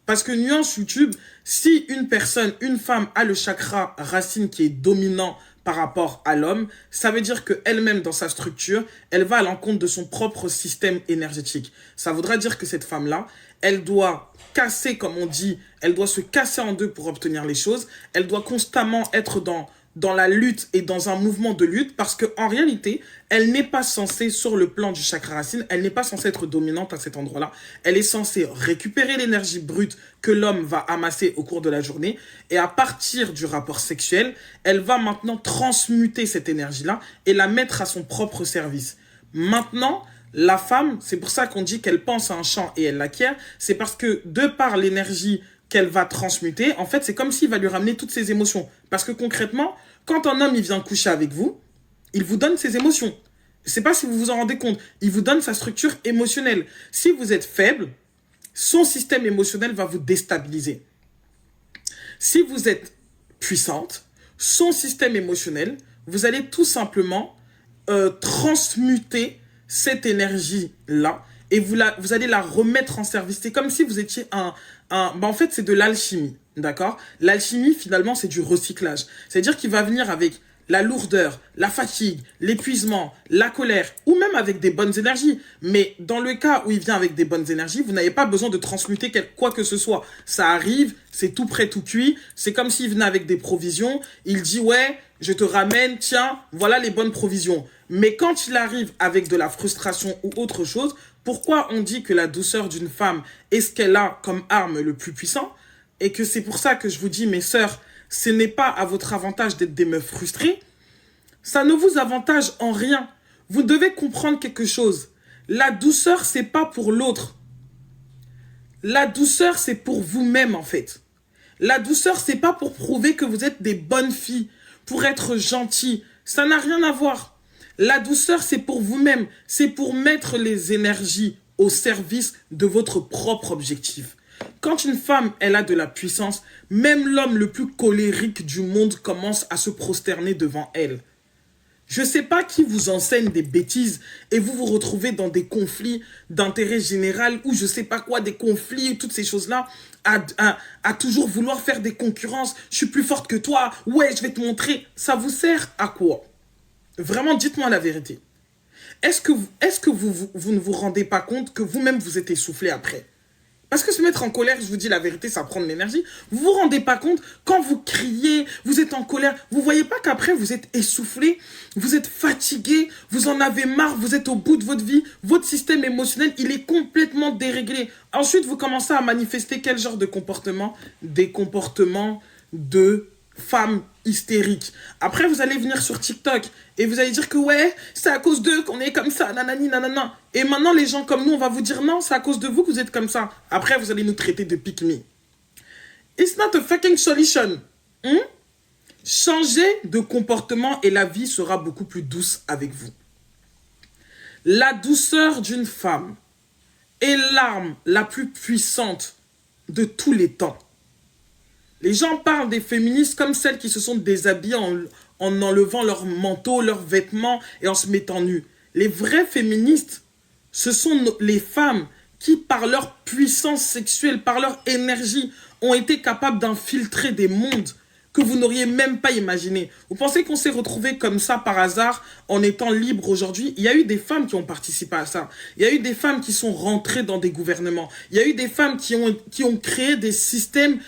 parce que nuance YouTube, si une femme a le chakra racine qui est dominant par rapport à l'homme, ça veut dire qu'elle-même dans sa structure, elle va à l'encontre de son propre système énergétique. Ça voudra dire que cette femme-là, elle doit casser, comme on dit, elle doit se casser en deux pour obtenir les choses. Elle doit constamment être dans la lutte et dans un mouvement de lutte parce qu'en réalité, elle n'est pas censée, sur le plan du chakra racine, elle n'est pas censée être dominante à cet endroit-là. Elle est censée récupérer l'énergie brute que l'homme va amasser au cours de la journée et à partir du rapport sexuel, elle va maintenant transmuter cette énergie-là et la mettre à son propre service. Maintenant, la femme, c'est pour ça qu'on dit qu'elle pense à un champ et elle l'acquiert, c'est parce que de par l'énergie qu'elle va transmuter, en fait, c'est comme s'il va lui ramener toutes ses émotions. Parce que concrètement, quand un homme il vient coucher avec vous, il vous donne ses émotions. Je ne sais pas si vous vous en rendez compte. Il vous donne sa structure émotionnelle. Si vous êtes faible, son système émotionnel va vous déstabiliser. Si vous êtes puissante, son système émotionnel, vous allez tout simplement transmuter cette énergie-là et vous allez la remettre en service. C'est comme si vous étiez en fait, c'est de l'alchimie, d'accord? L'alchimie, finalement, c'est du recyclage. C'est-à-dire qu'il va venir avec la lourdeur, la fatigue, l'épuisement, la colère, ou même avec des bonnes énergies. Mais dans le cas où il vient avec des bonnes énergies, vous n'avez pas besoin de transmuter quoi que ce soit. Ça arrive, c'est tout prêt, tout cuit. C'est comme s'il venait avec des provisions. Il dit, ouais, je te ramène, tiens, voilà les bonnes provisions. Mais quand il arrive avec de la frustration ou autre chose, pourquoi on dit que la douceur d'une femme est ce qu'elle a comme arme le plus puissant? Et que c'est pour ça que je vous dis, mes sœurs, ce n'est pas à votre avantage d'être des meufs frustrées. Ça ne vous avantage en rien. Vous devez comprendre quelque chose. La douceur, c'est pas pour l'autre. La douceur, c'est pour vous-même, en fait. La douceur, c'est pas pour prouver que vous êtes des bonnes filles, pour être gentilles. Ça n'a rien à voir. La douceur, c'est pour vous-même. C'est pour mettre les énergies au service de votre propre objectif. Quand une femme, elle a de la puissance, même l'homme le plus colérique du monde commence à se prosterner devant elle. Je ne sais pas qui vous enseigne des bêtises et vous vous retrouvez dans des conflits d'intérêt général ou je ne sais pas quoi, des conflits, toutes ces choses-là, à toujours vouloir faire des concurrences. Je suis plus forte que toi, ouais, je vais te montrer. Ça vous sert à quoi? Vraiment, dites-moi la vérité. Est-ce que vous ne vous rendez pas compte que vous-même vous êtes essoufflé après? Parce que se mettre en colère, je vous dis la vérité, ça prend de l'énergie. Vous vous rendez pas compte, quand vous criez, vous êtes en colère, vous voyez pas qu'après vous êtes essoufflé, vous êtes fatigué, vous en avez marre, vous êtes au bout de votre vie, votre système émotionnel, il est complètement déréglé. Ensuite, vous commencez à manifester quel genre de comportement? Des comportements de femmes hystériques. Après, vous allez venir sur TikTok et vous allez dire que ouais, c'est à cause d'eux qu'on est comme ça, nanani, nanana. Et maintenant, les gens comme nous, on va vous dire non, c'est à cause de vous que vous êtes comme ça. Après, vous allez nous traiter de pick me. It's not a fucking solution. Changez de comportement et la vie sera beaucoup plus douce avec vous. La douceur d'une femme est l'arme la plus puissante de tous les temps. Les gens parlent des féministes comme celles qui se sont déshabillées en enlevant leur manteau, leurs vêtements et en se mettant nus. Les vraies féministes, ce sont les femmes qui, par leur puissance sexuelle, par leur énergie, ont été capables d'infiltrer des mondes que vous n'auriez même pas imaginé. Vous pensez qu'on s'est retrouvés comme ça par hasard en étant libres aujourd'hui? Il y a eu des femmes qui ont participé à ça. Il y a eu des femmes qui sont rentrées dans des gouvernements. Il y a eu des femmes qui ont créé des systèmes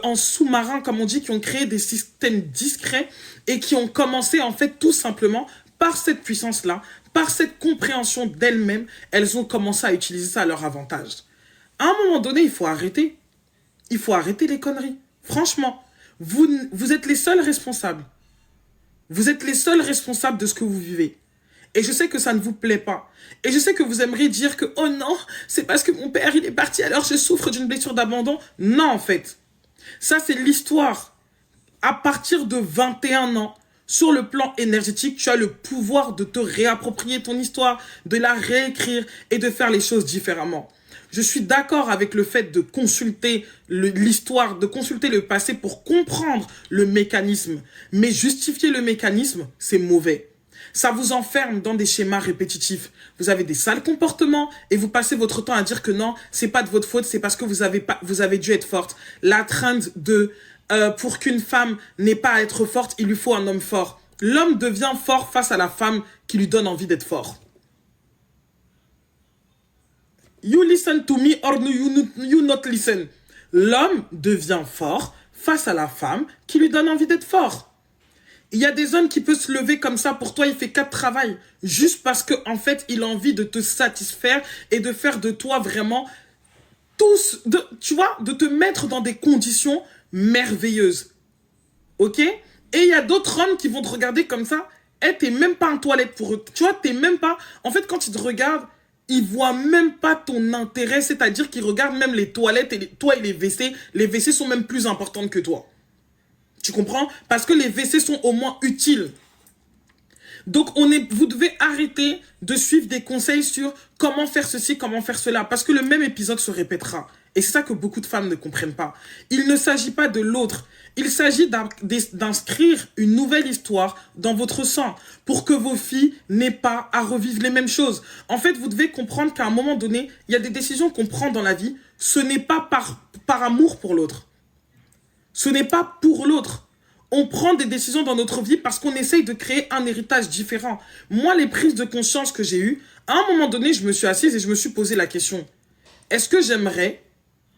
en sous-marin, comme on dit, qui ont créé des systèmes discrets et qui ont commencé en fait tout simplement par cette puissance-là, par cette compréhension d'elles-mêmes, elles ont commencé à utiliser ça à leur avantage. À un moment donné, il faut arrêter. Il faut arrêter les conneries. Franchement, vous êtes les seuls responsables. Vous êtes les seuls responsables de ce que vous vivez. Et je sais que ça ne vous plaît pas. Et je sais que vous aimeriez dire que, oh non, c'est parce que mon père, il est parti, alors je souffre d'une blessure d'abandon. Non, en fait. Ça, c'est l'histoire. À partir de 21 ans, sur le plan énergétique, tu as le pouvoir de te réapproprier ton histoire, de la réécrire et de faire les choses différemment. Je suis d'accord avec le fait de consulter l'histoire, de consulter le passé pour comprendre le mécanisme. Mais justifier le mécanisme, c'est mauvais. Ça vous enferme dans des schémas répétitifs. Vous avez des sales comportements et vous passez votre temps à dire que non, c'est pas de votre faute, c'est parce que vous avez dû être forte. La trend de pour qu'une femme n'ait pas à être forte, il lui faut un homme fort. L'homme devient fort face à la femme qui lui donne envie d'être fort. You listen to me or you not listen. L'homme devient fort face à la femme qui lui donne envie d'être fort. Il y a des hommes qui peuvent se lever comme ça, pour toi, il fait 4 travail. Juste parce qu'en fait, il a envie de te satisfaire et de faire de toi vraiment tu vois, de te mettre dans des conditions merveilleuses. Ok? Et il y a d'autres hommes qui vont te regarder comme ça. Eh, t'es même pas en toilette pour eux. Tu vois, t'es même pas... En fait, quand ils te regardent, ils voient même pas ton intérêt. C'est-à-dire qu'ils regardent même les toilettes et toi et les WC. Les WC sont même plus importantes que toi. Tu comprends? Parce que les WC sont au moins utiles. Donc, vous devez arrêter de suivre des conseils sur comment faire ceci, comment faire cela. Parce que le même épisode se répétera. Et c'est ça que beaucoup de femmes ne comprennent pas. Il ne s'agit pas de l'autre. Il s'agit d'inscrire une nouvelle histoire dans votre sang pour que vos filles n'aient pas à revivre les mêmes choses. En fait, vous devez comprendre qu'à un moment donné, il y a des décisions qu'on prend dans la vie. Ce n'est pas par amour pour l'autre. Ce n'est pas pour l'autre. On prend des décisions dans notre vie parce qu'on essaye de créer un héritage différent. Moi, les prises de conscience que j'ai eues, à un moment donné, je me suis assise et je me suis posé la question. Est-ce que j'aimerais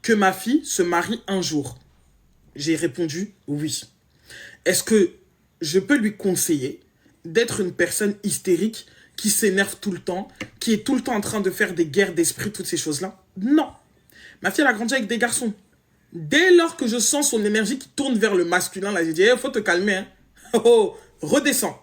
que ma fille se marie un jour? J'ai répondu oui. Est-ce que je peux lui conseiller d'être une personne hystérique qui s'énerve tout le temps, qui est tout le temps en train de faire des guerres d'esprit, toutes ces choses-là? Non. Ma fille, elle a grandi avec des garçons. Dès lors que je sens son énergie qui tourne vers le masculin, là, j'ai dit, il faut te calmer. Hein. Oh, redescends.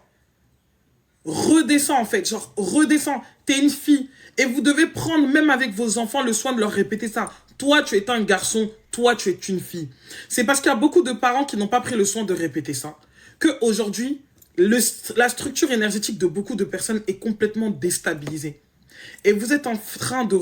Redescends, en fait. Genre, redescends. T'es une fille. Et vous devez prendre, même avec vos enfants, le soin de leur répéter ça. Toi, tu es un garçon. Toi, tu es une fille. C'est parce qu'il y a beaucoup de parents qui n'ont pas pris le soin de répéter ça qu'aujourd'hui, la structure énergétique de beaucoup de personnes est complètement déstabilisée. Et vous êtes en train de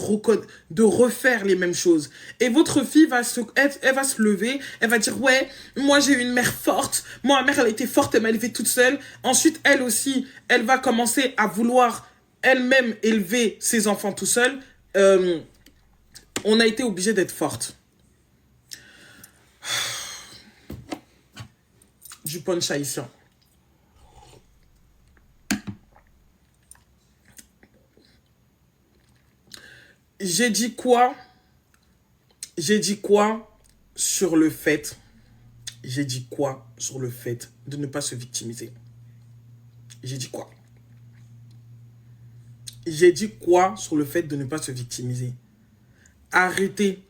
refaire les mêmes choses. Et votre fille elle va se lever, elle va dire, ouais, moi j'ai eu une mère forte, moi ma mère elle était forte, elle m'a élevée toute seule. Ensuite, elle aussi, elle va commencer à vouloir elle-même élever ses enfants tout seul. On a été obligé d'être forte. Du punch haïtien. J'ai dit quoi? J'ai dit quoi sur le fait... J'ai dit quoi sur le fait de ne pas se victimiser? J'ai dit quoi? J'ai dit quoi sur le fait de ne pas se victimiser? Arrêtez.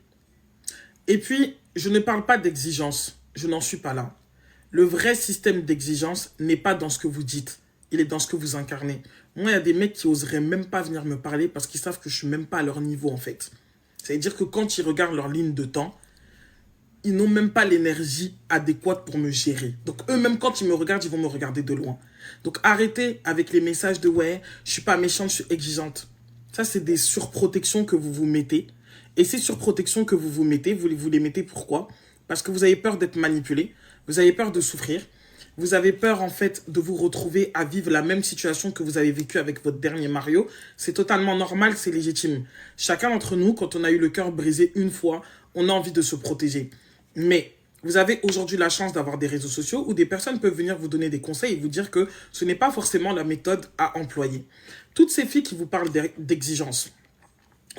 Et puis, je ne parle pas d'exigence. Je n'en suis pas là. Le vrai système d'exigence n'est pas dans ce que vous dites. Il est dans ce que vous incarnez. Moi, il y a des mecs qui oseraient même pas venir me parler parce qu'ils savent que je suis même pas à leur niveau, en fait. C'est-à-dire que quand ils regardent leur ligne de temps, ils n'ont même pas l'énergie adéquate pour me gérer. Donc, eux-mêmes, quand ils me regardent, ils vont me regarder de loin. Donc, arrêtez avec les messages de « ouais, je suis pas méchante, je suis exigeante ». Ça, c'est des surprotections que vous vous mettez. Et ces surprotections que vous vous mettez, vous les mettez pourquoi? Parce que vous avez peur d'être manipulé, vous avez peur de souffrir, vous avez peur, en fait, de vous retrouver à vivre la même situation que vous avez vécue avec votre dernier Mario. C'est totalement normal, c'est légitime. Chacun d'entre nous, quand on a eu le cœur brisé une fois, on a envie de se protéger. Mais vous avez aujourd'hui la chance d'avoir des réseaux sociaux où des personnes peuvent venir vous donner des conseils et vous dire que ce n'est pas forcément la méthode à employer. Toutes ces filles qui vous parlent d'exigence,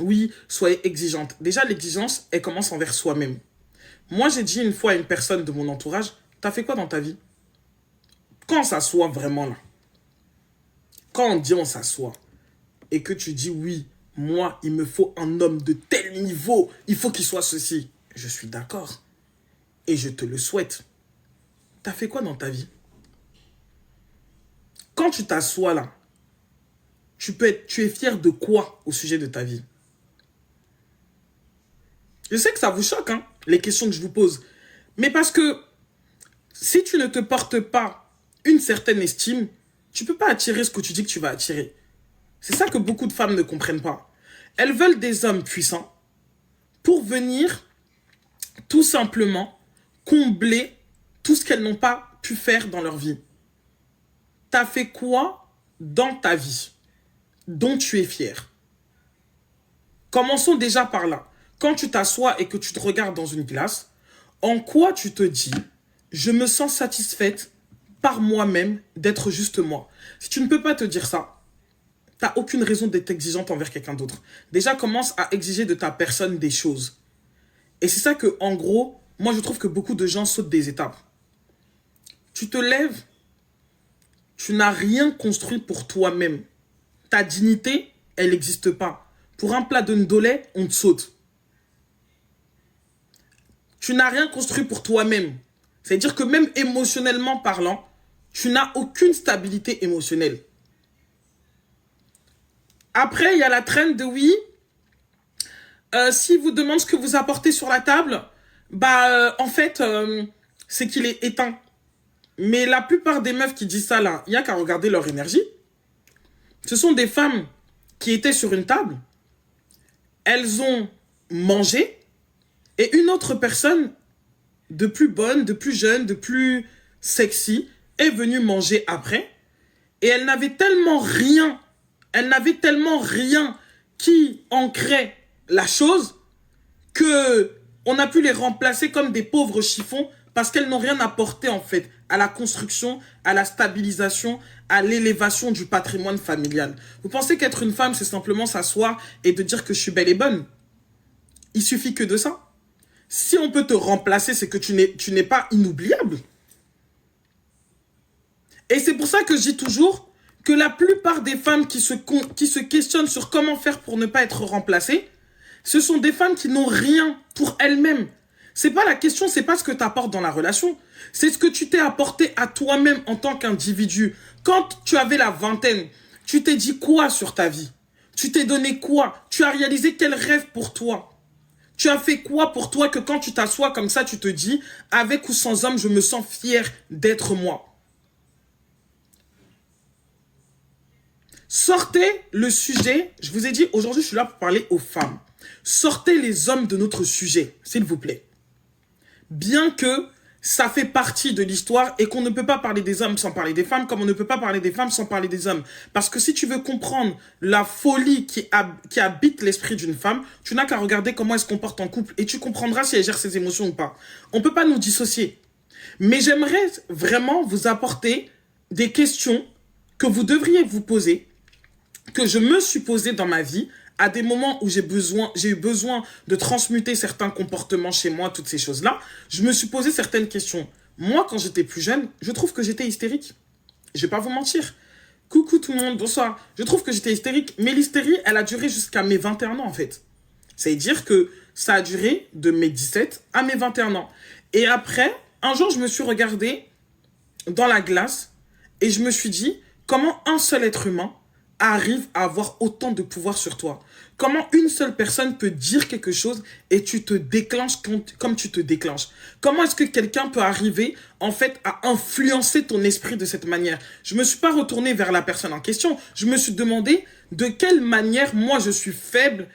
oui, soyez exigeante. Déjà, l'exigence, elle commence envers soi-même. Moi, j'ai dit une fois à une personne de mon entourage, t'as fait quoi dans ta vie? Quand on s'assoit vraiment là, quand on dit on s'assoit, et que tu dis oui, moi, il me faut un homme de tel niveau, il faut qu'il soit ceci. Je suis d'accord. Et je te le souhaite. T'as fait quoi dans ta vie? Quand tu t'assois là, tu es fier de quoi au sujet de ta vie? Je sais que ça vous choque, hein, les questions que je vous pose. Mais parce que si tu ne te portes pas une certaine estime, tu ne peux pas attirer ce que tu dis que tu vas attirer. C'est ça que beaucoup de femmes ne comprennent pas. Elles veulent des hommes puissants pour venir tout simplement combler tout ce qu'elles n'ont pas pu faire dans leur vie. T'as fait quoi dans ta vie dont tu es fier? Commençons déjà par là. Quand tu t'assois et que tu te regardes dans une glace, en quoi tu te dis « je me sens satisfaite par moi-même d'être juste moi ». Si tu ne peux pas te dire ça, tu n'as aucune raison d'être exigeante envers quelqu'un d'autre. Déjà, commence à exiger de ta personne des choses. Et c'est ça que, en gros, moi je trouve que beaucoup de gens sautent des étapes. Tu te lèves, tu n'as rien construit pour toi-même. Ta dignité, elle n'existe pas. Pour un plat de ndolé, on te saute. Tu n'as rien construit pour toi-même. C'est-à-dire que même émotionnellement parlant, tu n'as aucune stabilité émotionnelle. Après, il y a la traîne de oui. Si vous demande ce que vous apportez sur la table, en fait, c'est qu'il est éteint. Mais la plupart des meufs qui disent ça là, il n'y a qu'à regarder leur énergie. Ce sont des femmes qui étaient sur une table. Elles ont mangé. Et une autre personne de plus bonne, de plus jeune, de plus sexy est venue manger après. Et elle n'avait tellement rien qui ancrait la chose que on a pu les remplacer comme des pauvres chiffons parce qu'elles n'ont rien apporté en fait à la construction, à la stabilisation, à l'élévation du patrimoine familial. Vous pensez qu'être une femme, c'est simplement s'asseoir et de dire que je suis belle et bonne? Il suffit que de ça. Si on peut te remplacer, c'est que tu n'es pas inoubliable. Et c'est pour ça que je dis toujours que la plupart des femmes qui se questionnent sur comment faire pour ne pas être remplacées, ce sont des femmes qui n'ont rien pour elles-mêmes. C'est pas la question, c'est pas ce que tu apportes dans la relation. C'est ce que tu t'es apporté à toi-même en tant qu'individu. Quand tu avais la vingtaine, tu t'es dit quoi sur ta vie? Tu t'es donné quoi? Tu as réalisé quel rêve pour toi? Tu as fait quoi pour toi que quand tu t'assois comme ça, tu te dis, avec ou sans homme, je me sens fier d'être moi? Sortez le sujet. Je vous ai dit, aujourd'hui, je suis là pour parler aux femmes. Sortez les hommes de notre sujet, s'il vous plaît. Bien que ça fait partie de l'histoire et qu'on ne peut pas parler des hommes sans parler des femmes, comme on ne peut pas parler des femmes sans parler des hommes. Parce que si tu veux comprendre la folie qui habite l'esprit d'une femme, tu n'as qu'à regarder comment elle se comporte en couple et tu comprendras si elle gère ses émotions ou pas. On ne peut pas nous dissocier. Mais j'aimerais vraiment vous apporter des questions que vous devriez vous poser, que je me suis posé dans ma vie, à des moments où j'ai eu besoin de transmuter certains comportements chez moi, toutes ces choses-là, je me suis posé certaines questions. Moi, quand j'étais plus jeune, je trouve que j'étais hystérique. Je vais pas vous mentir. Coucou tout le monde, bonsoir. Je trouve que j'étais hystérique, mais l'hystérie, elle a duré jusqu'à mes 21 ans, en fait. C'est-à-dire que ça a duré de mes 17 à mes 21 ans. Et après, un jour, je me suis regardé dans la glace et je me suis dit, comment un seul être humain arrive à avoir autant de pouvoir sur toi? Comment une seule personne peut dire quelque chose et tu te déclenches comme tu te déclenches? Comment est-ce que quelqu'un peut arriver, en fait, à influencer ton esprit de cette manière? Je ne me suis pas retourné vers la personne en question. Je me suis demandé de quelle manière, moi, je suis faible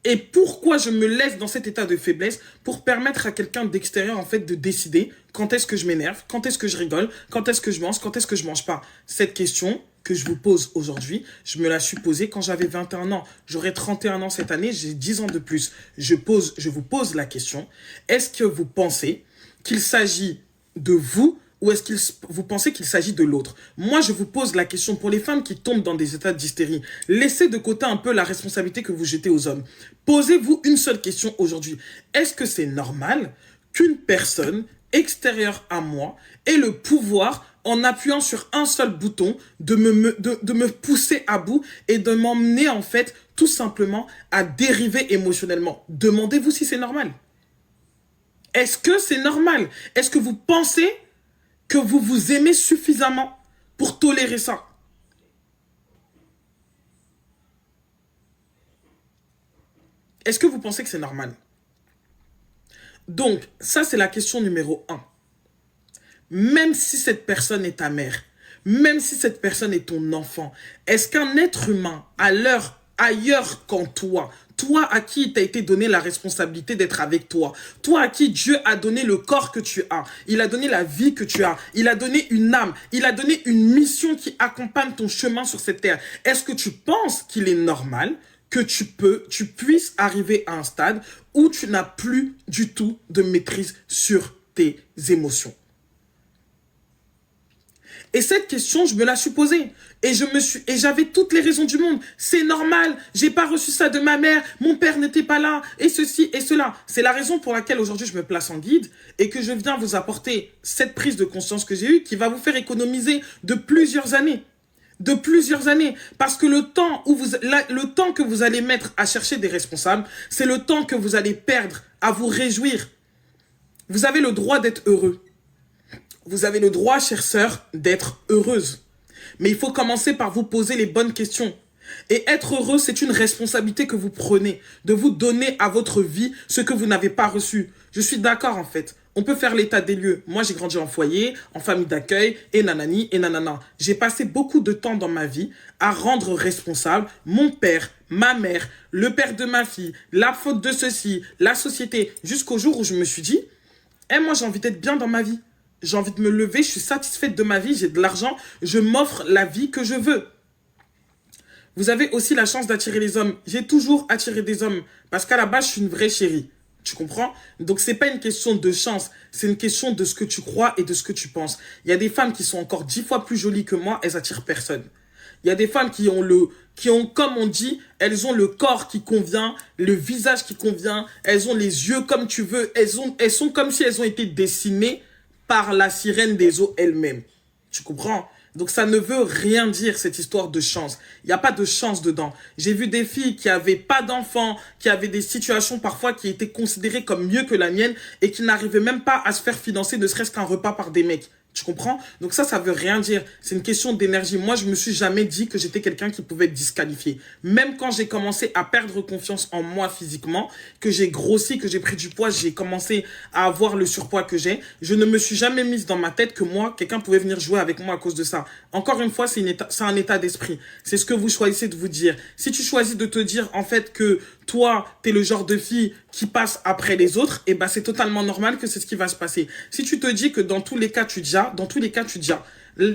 et pourquoi je me laisse dans cet état de faiblesse pour permettre à quelqu'un d'extérieur, en fait, de décider quand est-ce que je m'énerve, quand est-ce que je rigole, quand est-ce que je mange, quand est-ce que je mange pas. Cette question que je vous pose aujourd'hui, je me la suis posée quand j'avais 21 ans. J'aurai 31 ans cette année, j'ai 10 ans de plus. Je vous pose la question, est-ce que vous pensez qu'il s'agit de vous ou est-ce que vous pensez qu'il s'agit de l'autre? Moi, je vous pose la question pour les femmes qui tombent dans des états d'hystérie. Laissez de côté un peu la responsabilité que vous jetez aux hommes. Posez-vous une seule question aujourd'hui. Est-ce que c'est normal qu'une personne extérieure à moi ait le pouvoir, en appuyant sur un seul bouton, de me pousser à bout et de m'emmener, en fait, tout simplement à dériver émotionnellement? Demandez-vous si c'est normal. Est-ce que c'est normal? Est-ce que vous pensez que vous vous aimez suffisamment pour tolérer ça? Est-ce que vous pensez que c'est normal? Donc, ça, c'est la question numéro 1. Même si cette personne est ta mère, même si cette personne est ton enfant, est-ce qu'un être humain, ailleurs qu'en toi à qui t'a été donné la responsabilité d'être avec toi, toi à qui Dieu a donné le corps que tu as, il a donné la vie que tu as, il a donné une âme, il a donné une mission qui accompagne ton chemin sur cette terre, est-ce que tu penses qu'il est normal que tu puisses arriver à un stade où tu n'as plus du tout de maîtrise sur tes émotions? Et cette question, je me la suis posée. Et j'avais toutes les raisons du monde. C'est normal, j'ai pas reçu ça de ma mère, mon père n'était pas là, et ceci et cela. C'est la raison pour laquelle aujourd'hui je me place en guide et que je viens vous apporter cette prise de conscience que j'ai eue qui va vous faire économiser de plusieurs années. Parce que le temps que vous allez mettre à chercher des responsables, c'est le temps que vous allez perdre à vous réjouir. Vous avez le droit d'être heureux. Vous avez le droit, chère sœur, d'être heureuse. Mais il faut commencer par vous poser les bonnes questions. Et être heureux, c'est une responsabilité que vous prenez, de vous donner à votre vie ce que vous n'avez pas reçu. Je suis d'accord, en fait. On peut faire l'état des lieux. Moi, j'ai grandi en foyer, en famille d'accueil, et nanani, et nanana. J'ai passé beaucoup de temps dans ma vie à rendre responsable mon père, ma mère, le père de ma fille, la faute de ceci, la société, jusqu'au jour où je me suis dit, moi, j'ai envie d'être bien dans ma vie. J'ai envie de me lever, je suis satisfaite de ma vie, j'ai de l'argent, je m'offre la vie que je veux. Vous avez aussi la chance d'attirer les hommes. J'ai toujours attiré des hommes parce qu'à la base, je suis une vraie chérie. Tu comprends? Donc, c'est pas une question de chance. C'est une question de ce que tu crois et de ce que tu penses. Il y a des femmes qui sont encore 10 fois plus jolies que moi, elles attirent personne. Il y a des femmes qui ont, comme on dit, elles ont le corps qui convient, le visage qui convient, elles ont les yeux comme tu veux, elles sont comme si elles ont été dessinées par la sirène des eaux elle-même. Tu comprends? Donc ça ne veut rien dire, cette histoire de chance. Il n'y a pas de chance dedans. J'ai vu des filles qui n'avaient pas d'enfants, qui avaient des situations parfois qui étaient considérées comme mieux que la mienne et qui n'arrivaient même pas à se faire financer ne serait-ce qu'un repas par des mecs. Tu comprends? Donc ça veut rien dire. C'est une question d'énergie. Moi, je me suis jamais dit que j'étais quelqu'un qui pouvait être disqualifié. Même quand j'ai commencé à perdre confiance en moi physiquement, que j'ai grossi, que j'ai pris du poids, j'ai commencé à avoir le surpoids que j'ai, je ne me suis jamais mise dans ma tête que moi, quelqu'un pouvait venir jouer avec moi à cause de ça. Encore une fois, c'est un état d'esprit. C'est ce que vous choisissez de vous dire. Si tu choisis de te dire, en fait, que toi, t'es le genre de fille qui passe après les autres, et ben c'est totalement normal que c'est ce qui va se passer. Si tu te dis que dans tous les cas, tu dis,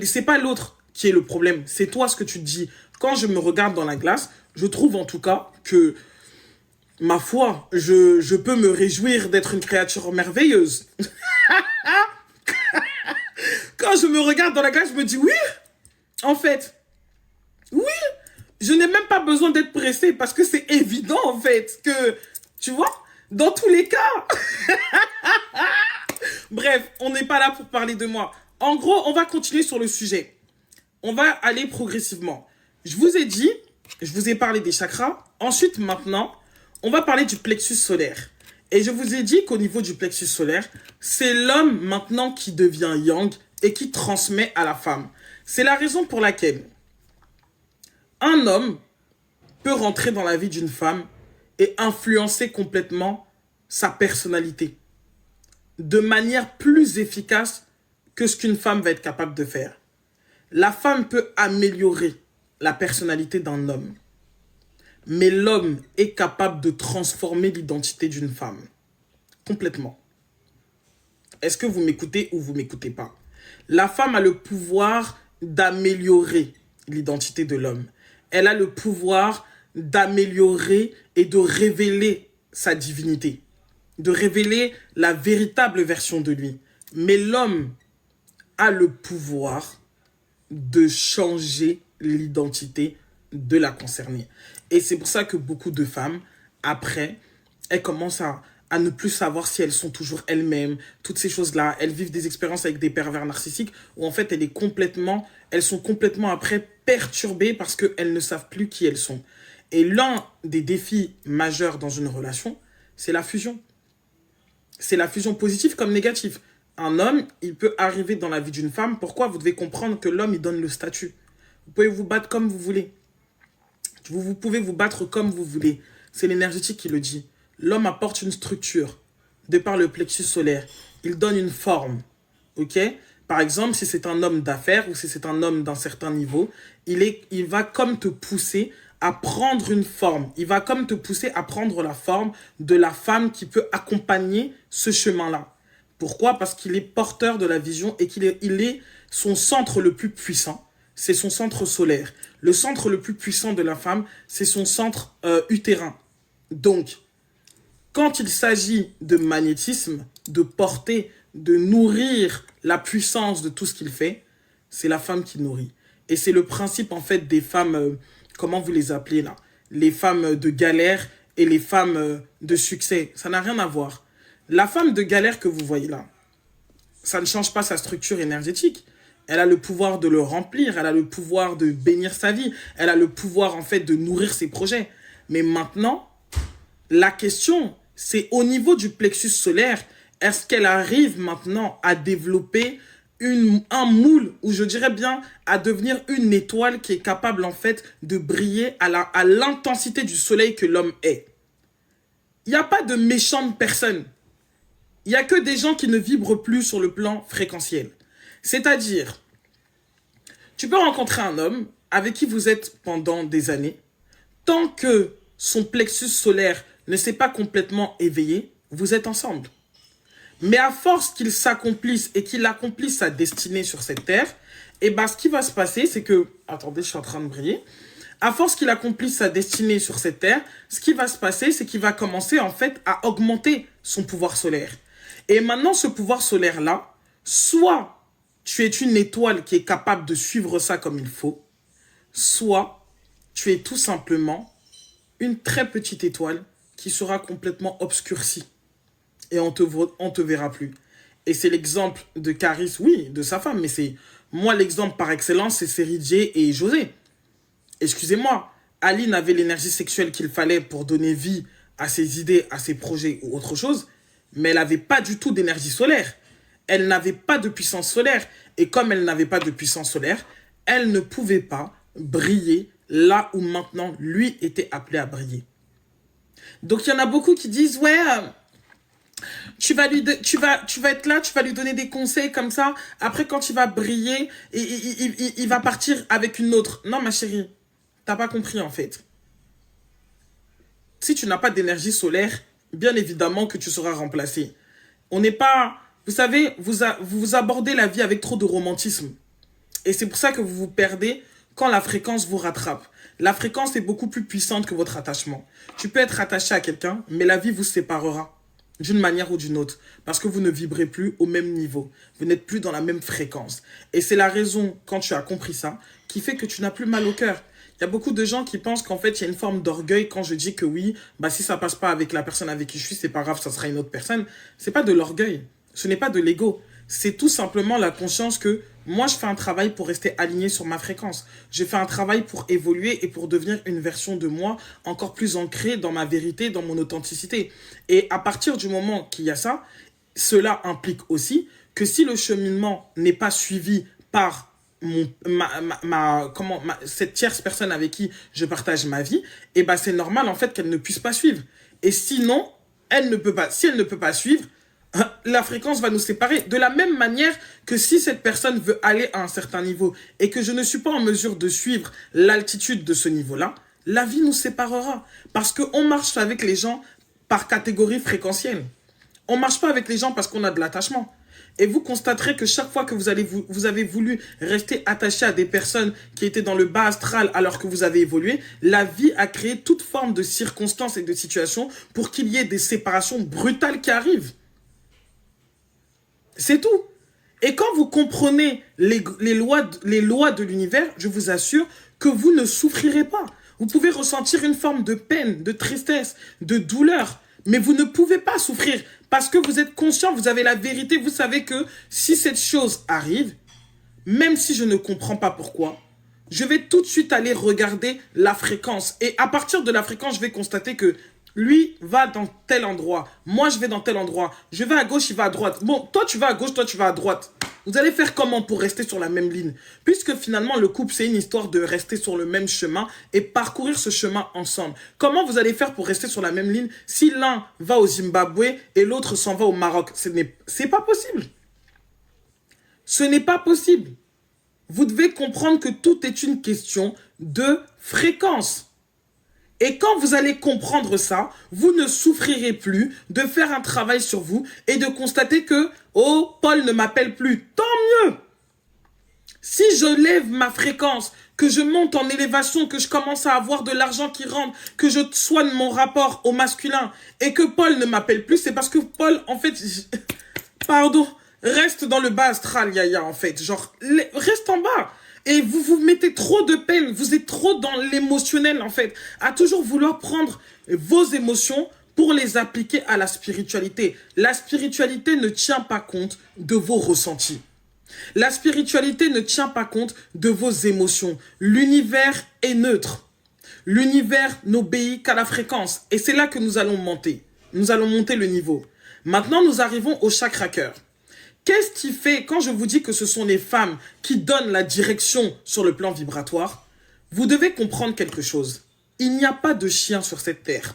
c'est pas l'autre qui est le problème, c'est toi ce que tu te dis. Quand je me regarde dans la glace, je trouve en tout cas que, ma foi, je peux me réjouir d'être une créature merveilleuse. Quand je me regarde dans la glace, je me dis oui, en fait, oui, je n'ai même pas besoin d'être pressée parce que c'est évident en fait que, tu vois, dans tous les cas. Bref, on n'est pas là pour parler de moi. En gros, on va continuer sur le sujet. On va aller progressivement. Je vous ai dit, je vous ai parlé des chakras. Ensuite, maintenant, on va parler du plexus solaire. Et je vous ai dit qu'au niveau du plexus solaire, c'est l'homme maintenant qui devient yang et qui transmet à la femme. C'est la raison pour laquelle un homme peut rentrer dans la vie d'une femme et influencer complètement sa personnalité de manière plus efficace que ce qu'une femme va être capable de faire. La femme peut améliorer la personnalité d'un homme, mais l'homme est capable de transformer l'identité d'une femme. Complètement. Est-ce que vous m'écoutez ou vous m'écoutez pas? La femme a le pouvoir d'améliorer l'identité de l'homme. Elle a le pouvoir d'améliorer et de révéler sa divinité, de révéler la véritable version de lui. Mais l'homme a le pouvoir de changer l'identité de la concernée. Et c'est pour ça que beaucoup de femmes, après, elles commencent à ne plus savoir si elles sont toujours elles-mêmes, toutes ces choses-là. Elles vivent des expériences avec des pervers narcissiques où en fait elles sont complètement après perturbées parce qu'elles ne savent plus qui elles sont. Et l'un des défis majeurs dans une relation, c'est la fusion. C'est la fusion positive comme négative. Un homme, il peut arriver dans la vie d'une femme. Pourquoi? Vous devez comprendre que l'homme, il donne le statut. Vous pouvez vous battre comme vous voulez. Vous pouvez vous battre comme vous voulez. C'est l'énergétique qui le dit. L'homme apporte une structure de par le plexus solaire. Il donne une forme. Ok? Par exemple, si c'est un homme d'affaires ou si c'est un homme d'un certain niveau, il va comme te pousser à prendre une forme. Il va comme te pousser à prendre la forme de la femme qui peut accompagner ce chemin-là. Pourquoi? Parce qu'il est porteur de la vision et qu'il est son centre le plus puissant. C'est son centre solaire. Le centre le plus puissant de la femme, c'est son centre utérin. Donc, quand il s'agit de magnétisme, de porter, de nourrir la puissance de tout ce qu'il fait, c'est la femme qui nourrit. Et c'est le principe en fait des femmes, comment vous les appelez là? Les femmes de galère et les femmes de succès. Ça n'a rien à voir. La femme de galère que vous voyez là, ça ne change pas sa structure énergétique. Elle a le pouvoir de le remplir, elle a le pouvoir de bénir sa vie, elle a le pouvoir en fait de nourrir ses projets. Mais maintenant, la question, c'est au niveau du plexus solaire, est-ce qu'elle arrive maintenant à développer un moule, ou je dirais bien à devenir une étoile qui est capable en fait de briller à l'intensité du soleil que l'homme est. Il n'y a pas de méchantes personnes. Il n'y a que des gens qui ne vibrent plus sur le plan fréquentiel. C'est-à-dire, tu peux rencontrer un homme avec qui vous êtes pendant des années. Tant que son plexus solaire ne s'est pas complètement éveillé, vous êtes ensemble. Mais à force qu'il s'accomplisse et qu'il accomplisse sa destinée sur cette terre, et ben ce qui va se passer, c'est que... Attendez, je suis en train de briller. À force qu'il accomplisse sa destinée sur cette terre, ce qui va se passer, c'est qu'il va commencer en fait à augmenter son pouvoir solaire. Et maintenant, ce pouvoir solaire-là, soit tu es une étoile qui est capable de suivre ça comme il faut, soit tu es tout simplement une très petite étoile qui sera complètement obscurcie. Et on te verra plus. Et c'est l'exemple de Caris, oui, de sa femme, mais c'est moi l'exemple par excellence, c'est Seridje et José. Excusez-moi, Aline avait l'énergie sexuelle qu'il fallait pour donner vie à ses idées, à ses projets ou autre chose, mais elle n'avait pas du tout d'énergie solaire. Elle n'avait pas de puissance solaire. Et comme elle n'avait pas de puissance solaire, elle ne pouvait pas briller là où maintenant lui était appelé à briller. Donc il y en a beaucoup qui disent, ouais, tu vas être là, tu vas lui donner des conseils comme ça. Après, quand il va briller, il va partir avec une autre. Non, ma chérie, t'as pas compris en fait. Si tu n'as pas d'énergie solaire, bien évidemment que tu seras remplacé. On n'est pas... Vous savez, vous abordez la vie avec trop de romantisme. Et c'est pour ça que vous vous perdez quand la fréquence vous rattrape. La fréquence est beaucoup plus puissante que votre attachement. Tu peux être attaché à quelqu'un, mais la vie vous séparera d'une manière ou d'une autre. Parce que vous ne vibrez plus au même niveau. Vous n'êtes plus dans la même fréquence. Et c'est la raison, quand tu as compris ça, qui fait que tu n'as plus mal au cœur. Il y a beaucoup de gens qui pensent qu'en fait, il y a une forme d'orgueil quand je dis que oui, bah si ça passe pas avec la personne avec qui je suis, c'est pas grave, ça sera une autre personne. C'est pas de l'orgueil. Ce n'est pas de l'ego. C'est tout simplement la conscience que moi, je fais un travail pour rester aligné sur ma fréquence. Je fais un travail pour évoluer et pour devenir une version de moi encore plus ancrée dans ma vérité, dans mon authenticité. Et à partir du moment qu'il y a ça, cela implique aussi que si le cheminement n'est pas suivi par cette tierce personne avec qui je partage ma vie, et ben c'est normal en fait qu'elle ne puisse pas suivre. Et sinon, elle ne peut pas. Si elle ne peut pas suivre, la fréquence va nous séparer. De la même manière que si cette personne veut aller à un certain niveau et que je ne suis pas en mesure de suivre l'altitude de ce niveau-là, la vie nous séparera. Parce qu'on marche avec les gens par catégorie fréquentielle. On ne marche pas avec les gens parce qu'on a de l'attachement. Et vous constaterez que chaque fois que vous avez voulu rester attaché à des personnes qui étaient dans le bas astral alors que vous avez évolué, la vie a créé toute forme de circonstances et de situations pour qu'il y ait des séparations brutales qui arrivent. C'est tout. Et quand vous comprenez les lois de l'univers, je vous assure que vous ne souffrirez pas. Vous pouvez ressentir une forme de peine, de tristesse, de douleur, mais vous ne pouvez pas souffrir parce que vous êtes conscient, vous avez la vérité, vous savez que si cette chose arrive, même si je ne comprends pas pourquoi, je vais tout de suite aller regarder la fréquence. Et à partir de la fréquence, je vais constater que lui va dans tel endroit, moi je vais dans tel endroit, je vais à gauche, il va à droite. Bon, toi tu vas à gauche, toi tu vas à droite. Vous allez faire comment pour rester sur la même ligne? Puisque finalement le couple c'est une histoire de rester sur le même chemin et parcourir ce chemin ensemble. Comment vous allez faire pour rester sur la même ligne si l'un va au Zimbabwe et l'autre s'en va au Maroc? C'est pas possible. Ce n'est pas possible. Vous devez comprendre que tout est une question de fréquence. Et quand vous allez comprendre ça, vous ne souffrirez plus de faire un travail sur vous et de constater que « Oh, Paul ne m'appelle plus ». Tant mieux. Si je lève ma fréquence, que je monte en élévation, que je commence à avoir de l'argent qui rentre, que je soigne mon rapport au masculin et que Paul ne m'appelle plus, c'est parce que Paul, en fait, pardon, reste dans le bas astral, Yaya, en fait. Genre, reste en bas. Et vous vous mettez trop de peine, vous êtes trop dans l'émotionnel en fait, à toujours vouloir prendre vos émotions pour les appliquer à la spiritualité. La spiritualité ne tient pas compte de vos ressentis. La spiritualité ne tient pas compte de vos émotions. L'univers est neutre. L'univers n'obéit qu'à la fréquence. Et c'est là que nous allons monter. Nous allons monter le niveau. Maintenant, nous arrivons au chakra cœur. Qu'est-ce qui fait, quand je vous dis que ce sont les femmes qui donnent la direction sur le plan vibratoire, vous devez comprendre quelque chose. Il n'y a pas de chien sur cette terre.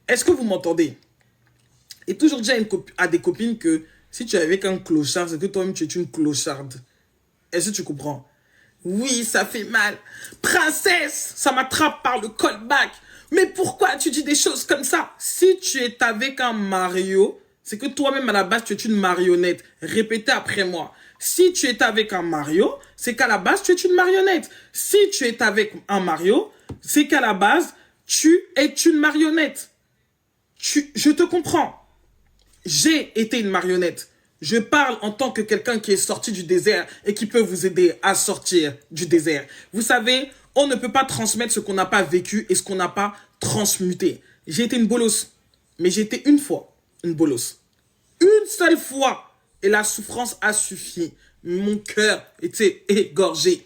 Est-ce que vous m'entendez? Et toujours dit à des copines que si tu es avec un clochard, c'est que toi-même tu es une clocharde. Est-ce que tu comprends? Oui, ça fait mal. Princesse, ça m'attrape par le callback. Mais pourquoi tu dis des choses comme ça? Si tu es avec un Mario... c'est que toi-même, à la base, tu es une marionnette. Répétez après moi. Si tu es avec un Mario, c'est qu'à la base, tu es une marionnette. Si tu es avec un Mario, c'est qu'à la base, tu es une marionnette. Je te comprends. J'ai été une marionnette. Je parle en tant que quelqu'un qui est sorti du désert et qui peut vous aider à sortir du désert. Vous savez, on ne peut pas transmettre ce qu'on n'a pas vécu et ce qu'on n'a pas transmuté. J'ai été une bolosse, mais j'ai été une fois une bolosse. Une seule fois. Et la souffrance a suffi. Mon cœur était égorgé.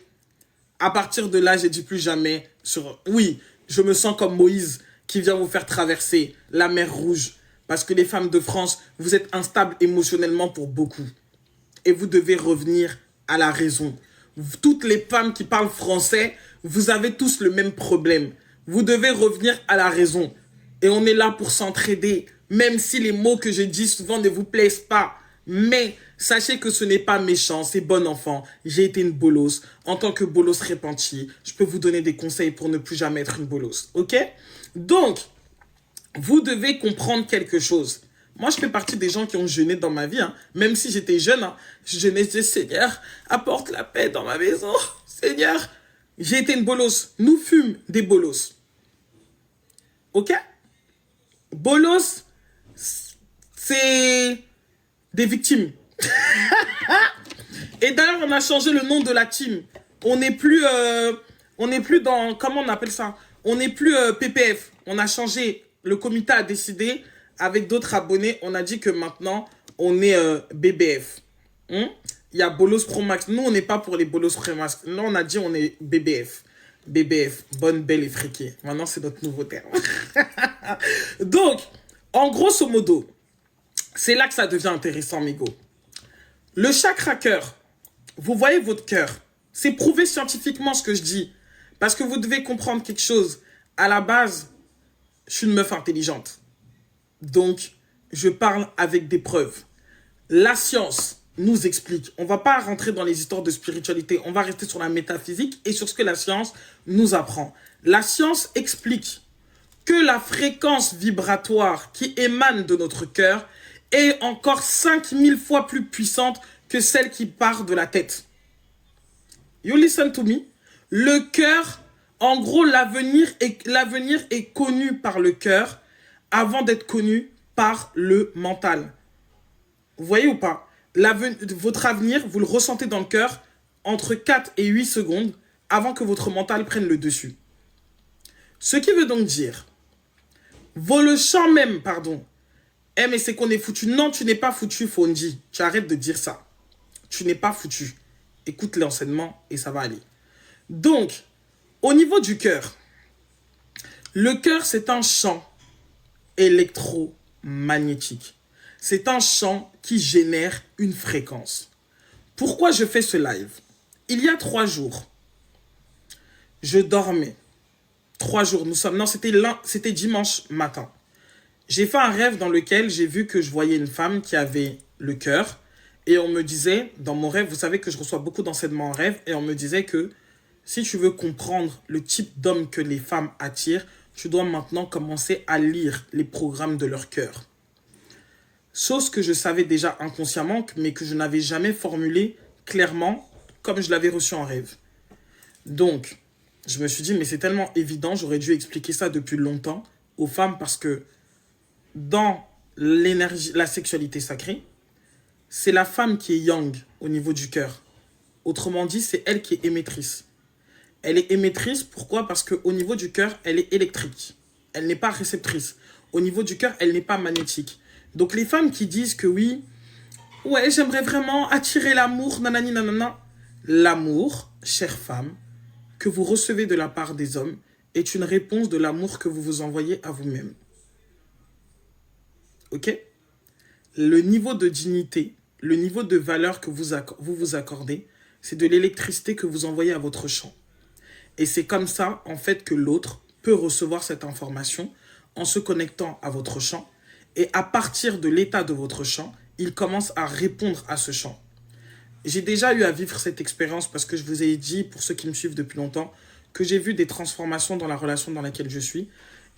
À partir de là, j'ai dit plus jamais sur... Oui, je me sens comme Moïse qui vient vous faire traverser la mer Rouge. Parce que les femmes de France, vous êtes instables émotionnellement pour beaucoup. Et vous devez revenir à la raison. Toutes les femmes qui parlent français, vous avez tous le même problème. Vous devez revenir à la raison. Et on est là pour s'entraider. Même si les mots que je dis souvent ne vous plaisent pas. Mais sachez que ce n'est pas méchant, c'est bon enfant. J'ai été une bolosse. En tant que bolosse repentie, je peux vous donner des conseils pour ne plus jamais être une bolosse. Ok? Donc, vous devez comprendre quelque chose. Moi, je fais partie des gens qui ont jeûné dans ma vie. Hein. Même si j'étais jeune, hein, je jeûnais, je disais, Seigneur, apporte la paix dans ma maison. Seigneur, j'ai été une bolosse. Nous fûmes des bolosses. Ok? Bolos, c'est des victimes. Et d'ailleurs, on a changé le nom de la team. On n'est plus dans, comment on appelle ça? On n'est plus PPF. On a changé. Le comité a décidé, avec d'autres abonnés, on a dit que maintenant, on est BBF. Il y a Bolos Pro Max. Nous, on n'est pas pour les Bolos Pro Max. Nous, on a dit on est BBF. BBF, bonne, belle et friquée. Maintenant, c'est notre nouveau terme. Donc, en grosso modo, c'est là que ça devient intéressant, Migo. Le chakra cœur, vous voyez votre cœur. C'est prouvé scientifiquement ce que je dis. Parce que vous devez comprendre quelque chose. À la base, je suis une meuf intelligente. Donc, je parle avec des preuves. La science nous explique. On ne va pas rentrer dans les histoires de spiritualité. On va rester sur la métaphysique et sur ce que la science nous apprend. La science explique que la fréquence vibratoire qui émane de notre cœur est encore 5000 fois plus puissante que celle qui part de la tête. You listen to me. Le cœur, en gros, l'avenir est connu par le cœur avant d'être connu par le mental. Vous voyez ou pas? Votre avenir, vous le ressentez dans le cœur entre 4 et 8 secondes avant que votre mental prenne le dessus. Ce qui veut donc dire, le champ même, pardon. Eh mais c'est qu'on est foutu. Non, tu n'es pas foutu, Fondi. Tu arrêtes de dire ça. Tu n'es pas foutu. Écoute l'enseignement et ça va aller. Donc, au niveau du cœur, le cœur, c'est un champ électromagnétique. C'est un champ qui génère une fréquence. Pourquoi je fais ce live? Il y a 3 jours, je dormais. 3 jours, c'était dimanche matin. J'ai fait un rêve dans lequel j'ai vu que je voyais une femme qui avait le cœur. Et on me disait, dans mon rêve, vous savez que je reçois beaucoup d'enseignements en rêve. Et on me disait que si tu veux comprendre le type d'homme que les femmes attirent, tu dois maintenant commencer à lire les programmes de leur cœur. Chose que je savais déjà inconsciemment, mais que je n'avais jamais formulée clairement comme je l'avais reçu en rêve. Donc, je me suis dit, mais c'est tellement évident, j'aurais dû expliquer ça depuis longtemps aux femmes parce que dans l'énergie, la sexualité sacrée, c'est la femme qui est yang au niveau du cœur. Autrement dit, c'est elle qui est émettrice. Elle est émettrice, pourquoi? Parce qu'au niveau du cœur, elle est électrique. Elle n'est pas réceptrice. Au niveau du cœur, elle n'est pas magnétique. Donc les femmes qui disent que oui, ouais, j'aimerais vraiment attirer l'amour, nanani, nanana. L'amour, chère femme, que vous recevez de la part des hommes, est une réponse de l'amour que vous vous envoyez à vous-même. Ok? Le niveau de dignité, le niveau de valeur que vous vous accordez, c'est de l'électricité que vous envoyez à votre champ. Et c'est comme ça, en fait, que l'autre peut recevoir cette information en se connectant à votre champ. Et à partir de l'état de votre champ, il commence à répondre à ce champ. J'ai déjà eu à vivre cette expérience parce que je vous ai dit, pour ceux qui me suivent depuis longtemps, que j'ai vu des transformations dans la relation dans laquelle je suis.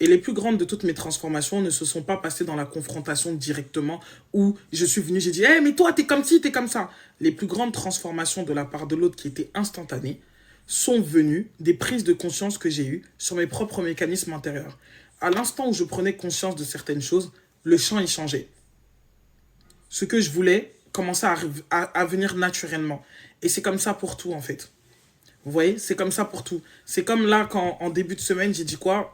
Et les plus grandes de toutes mes transformations ne se sont pas passées dans la confrontation directement où je suis venu, j'ai dit, hey, mais toi, t'es comme ci, t'es comme ça. Les plus grandes transformations de la part de l'autre qui étaient instantanées sont venues des prises de conscience que j'ai eues sur mes propres mécanismes intérieurs. À l'instant où je prenais conscience de certaines choses, le champ y changeait. Ce que je voulais commençait à venir naturellement. Et c'est comme ça pour tout, en fait. Vous voyez, c'est comme ça pour tout. C'est comme là, quand en début de semaine, j'ai dit quoi?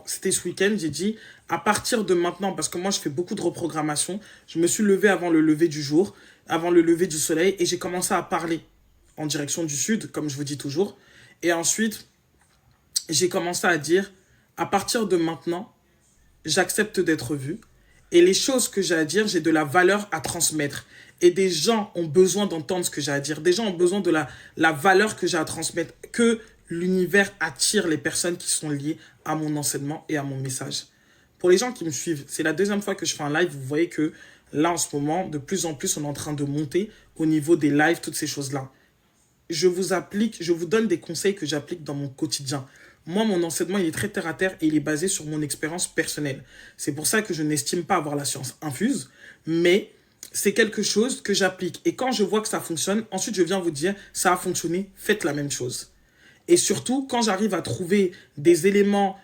C'était ce week-end, j'ai dit, à partir de maintenant, parce que moi, je fais beaucoup de reprogrammation, je me suis levé avant le lever du jour, avant le lever du soleil, et j'ai commencé à parler en direction du sud, comme je vous dis toujours. Et ensuite, j'ai commencé à dire, à partir de maintenant, j'accepte d'être vu. Et les choses que j'ai à dire, j'ai de la valeur à transmettre. Et des gens ont besoin d'entendre ce que j'ai à dire. Des gens ont besoin de la valeur que j'ai à transmettre. Que l'univers attire les personnes qui sont liées à mon enseignement et à mon message. Pour les gens qui me suivent, c'est la deuxième fois que je fais un live. Vous voyez que là, en ce moment, de plus en plus, on est en train de monter au niveau des lives, toutes ces choses-là. Je vous donne des conseils que j'applique dans mon quotidien. Moi, mon enseignement, il est très terre à terre et il est basé sur mon expérience personnelle. C'est pour ça que je n'estime pas avoir la science infuse, mais c'est quelque chose que j'applique. Et quand je vois que ça fonctionne, ensuite, je viens vous dire, ça a fonctionné, faites la même chose. Et surtout, quand j'arrive à trouver des éléments,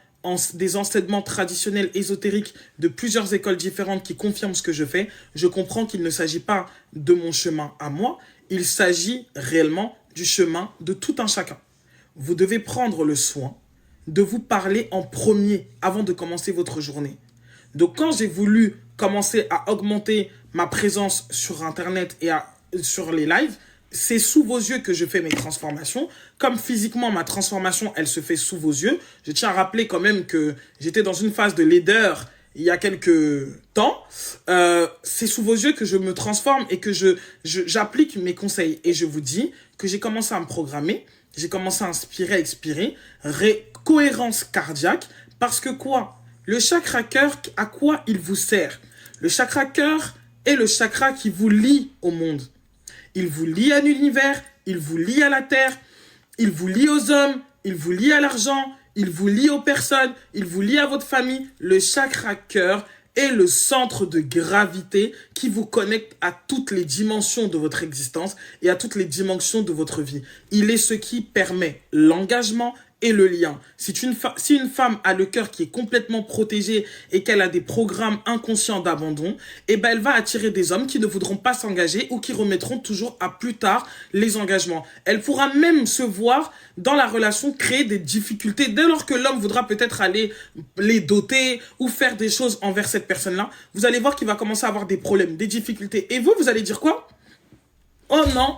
des enseignements traditionnels, ésotériques de plusieurs écoles différentes qui confirment ce que je fais, je comprends qu'il ne s'agit pas de mon chemin à moi, il s'agit réellement du chemin de tout un chacun. Vous devez prendre le soin de vous parler en premier avant de commencer votre journée. Donc quand j'ai voulu commencer à augmenter ma présence sur Internet et sur les lives, c'est sous vos yeux que je fais mes transformations. Comme physiquement, ma transformation, elle se fait sous vos yeux. Je tiens à rappeler quand même que j'étais dans une phase de laideur il y a quelques temps. C'est sous vos yeux que je me transforme et que j'applique mes conseils. Et je vous dis que j'ai commencé à me programmer. J'ai commencé à inspirer, expirer, cohérence cardiaque, parce que quoi? Le chakra cœur, à quoi il vous sert? Le chakra cœur est le chakra qui vous lie au monde. Il vous lie à l'univers, il vous lie à la terre, il vous lie aux hommes, il vous lie à l'argent, il vous lie aux personnes, il vous lie à votre famille. Le chakra cœur est le centre de gravité qui vous connecte à toutes les dimensions de votre existence et à toutes les dimensions de votre vie. Il est ce qui permet l'engagement et le lien. Si une femme a le cœur qui est complètement protégé et qu'elle a des programmes inconscients d'abandon, eh ben elle va attirer des hommes qui ne voudront pas s'engager ou qui remettront toujours à plus tard les engagements. Elle pourra même se voir dans la relation créer des difficultés dès lors que l'homme voudra peut-être aller les doter ou faire des choses envers cette personne-là. Vous allez voir qu'il va commencer à avoir des problèmes, des difficultés. Et vous allez dire quoi? Oh non,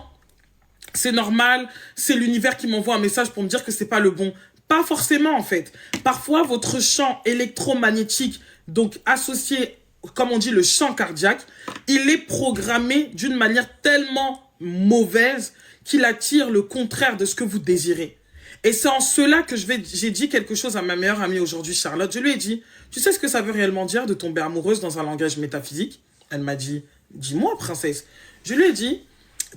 c'est normal, c'est l'univers qui m'envoie un message pour me dire que c'est pas le bon. Pas forcément en fait. Parfois, votre champ électromagnétique, donc associé, comme on dit, le champ cardiaque, il est programmé d'une manière tellement mauvaise qu'il attire le contraire de ce que vous désirez. Et c'est en cela que j'ai dit quelque chose à ma meilleure amie aujourd'hui, Charlotte. Je lui ai dit, tu sais ce que ça veut réellement dire de tomber amoureuse dans un langage métaphysique? Elle m'a dit, dis-moi, princesse. Je lui ai dit,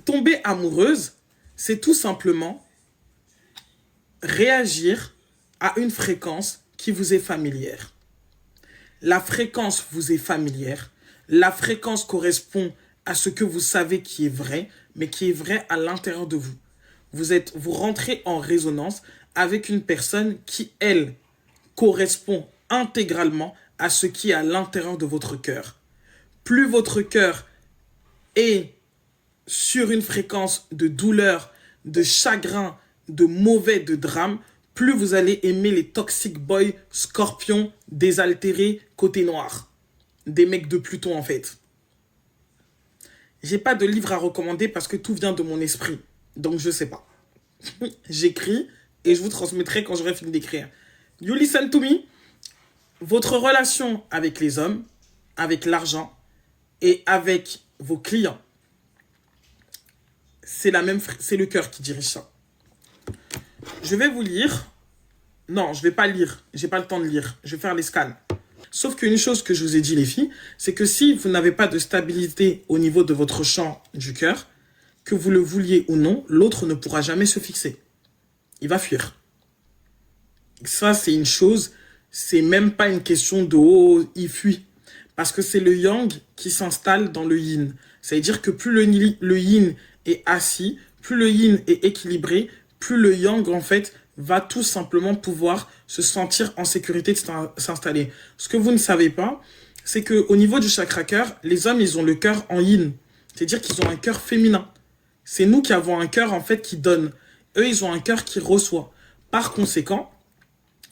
tomber amoureuse, c'est tout simplement réagir à une fréquence qui vous est familière. La fréquence vous est familière. La fréquence correspond à ce que vous savez qui est vrai, mais qui est vrai à l'intérieur de vous. Vous rentrez en résonance avec une personne qui, elle, correspond intégralement à ce qui est à l'intérieur de votre cœur. Plus votre cœur est sur une fréquence de douleur, de chagrin, de mauvais, de drame, plus vous allez aimer les toxic boys, scorpions, désaltérés, côté noir. Des mecs de Pluton en fait. J'ai pas de livre à recommander parce que tout vient de mon esprit. Donc je sais pas. J'écris et je vous transmettrai quand j'aurai fini d'écrire. You listen to me. Votre relation avec les hommes, avec l'argent et avec vos clients, c'est le cœur qui dirige ça. Je vais vous lire. Non, je vais pas lire. J'ai pas le temps de lire. Je vais faire les scans. Sauf qu'une chose que je vous ai dit, les filles, c'est que si vous n'avez pas de stabilité au niveau de votre champ du cœur, que vous le vouliez ou non, l'autre ne pourra jamais se fixer. Il va fuir. Ça, c'est une chose, c'est même pas une question de oh, il fuit. Parce que c'est le yang qui s'installe dans le yin. Ça veut dire que plus le yin est assis, plus le yin est équilibré, plus le yang, en fait, va tout simplement pouvoir se sentir en sécurité de s'installer. Ce que vous ne savez pas, c'est que au niveau du chakra cœur, les hommes, ils ont le cœur en yin. C'est-à-dire qu'ils ont un cœur féminin. C'est nous qui avons un cœur, en fait, qui donne. Eux, ils ont un cœur qui reçoit. Par conséquent,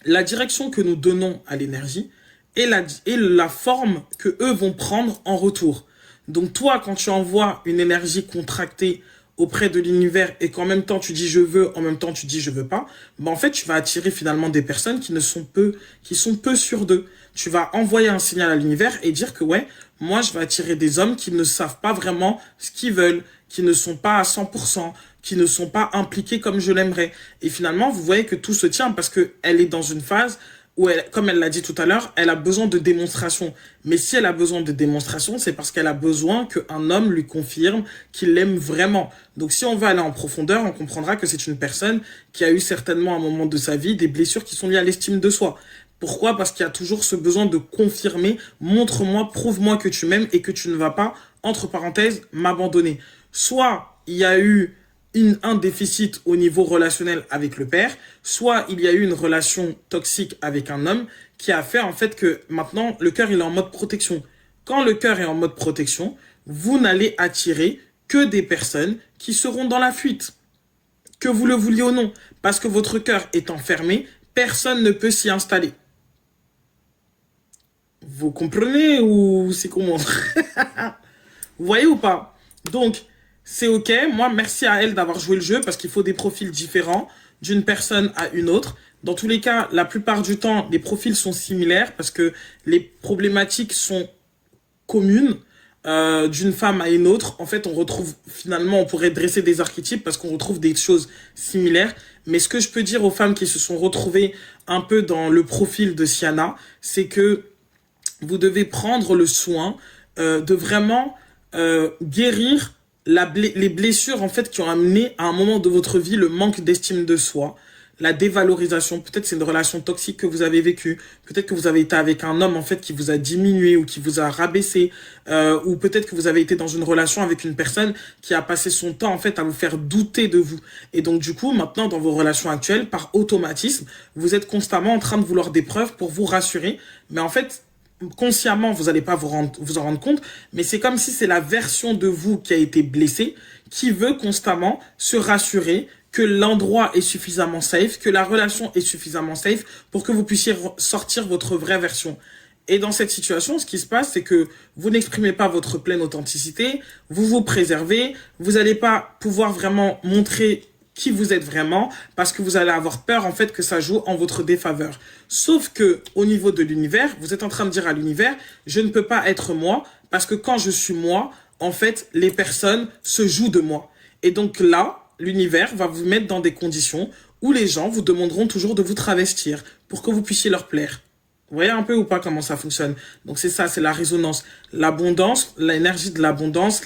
la direction que nous donnons à l'énergie et la forme que eux vont prendre en retour. Donc toi, quand tu envoies une énergie contractée auprès de l'univers et qu'en même temps tu dis je veux, en même temps tu dis je veux pas, ben en fait tu vas attirer finalement des personnes qui sont peu sûres d'eux. Tu vas envoyer un signal à l'univers et dire que ouais, moi je vais attirer des hommes qui ne savent pas vraiment ce qu'ils veulent, qui ne sont pas à 100%, qui ne sont pas impliqués comme je l'aimerais. Et finalement, vous voyez que tout se tient parce que elle est dans une phase où, elle, comme elle l'a dit tout à l'heure, elle a besoin de démonstration. Mais si elle a besoin de démonstration, c'est parce qu'elle a besoin qu'un homme lui confirme qu'il l'aime vraiment. Donc si on veut aller en profondeur, on comprendra que c'est une personne qui a eu certainement à un moment de sa vie des blessures qui sont liées à l'estime de soi. Pourquoi? Parce qu'il y a toujours ce besoin de confirmer, montre-moi, prouve-moi que tu m'aimes et que tu ne vas pas, entre parenthèses, m'abandonner. Soit il y a eu un déficit au niveau relationnel avec le père, soit il y a eu une relation toxique avec un homme qui a fait en fait que maintenant le cœur il est en mode protection. Quand le cœur est en mode protection, vous n'allez attirer que des personnes qui seront dans la fuite, que vous le vouliez ou non, parce que votre cœur est enfermé, personne ne peut s'y installer. Vous comprenez ou c'est comment? Vous voyez ou pas? Donc, c'est ok. Moi, merci à elle d'avoir joué le jeu parce qu'il faut des profils différents d'une personne à une autre. Dans tous les cas, la plupart du temps, les profils sont similaires parce que les problématiques sont communes d'une femme à une autre. En fait, on retrouve finalement, on pourrait dresser des archétypes parce qu'on retrouve des choses similaires. Mais ce que je peux dire aux femmes qui se sont retrouvées un peu dans le profil de Siana, c'est que vous devez prendre le soin de vraiment guérir les blessures en fait qui ont amené à un moment de votre vie le manque d'estime de soi, la dévalorisation. Peut-être c'est une relation toxique que vous avez vécue, peut-être que vous avez été avec un homme en fait qui vous a diminué ou qui vous a rabaissé, ou peut-être que vous avez été dans une relation avec une personne qui a passé son temps en fait à vous faire douter de vous. Et donc du coup maintenant dans vos relations actuelles, par automatisme, vous êtes constamment en train de vouloir des preuves pour vous rassurer, mais en fait consciemment, vous n'allez pas vous en rendre compte, mais c'est comme si c'est la version de vous qui a été blessée, qui veut constamment se rassurer que l'endroit est suffisamment safe, que la relation est suffisamment safe pour que vous puissiez sortir votre vraie version. Et dans cette situation, ce qui se passe, c'est que vous n'exprimez pas votre pleine authenticité, vous vous préservez, vous n'allez pas pouvoir vraiment montrer qui vous êtes vraiment parce que vous allez avoir peur en fait que ça joue en votre défaveur. Sauf que au niveau de l'univers, vous êtes en train de dire à l'univers, je ne peux pas être moi parce que quand je suis moi, en fait, les personnes se jouent de moi. Et donc là, l'univers va vous mettre dans des conditions où les gens vous demanderont toujours de vous travestir pour que vous puissiez leur plaire. Vous voyez un peu ou pas comment ça fonctionne? Donc c'est ça, c'est la résonance. L'abondance, l'énergie de l'abondance,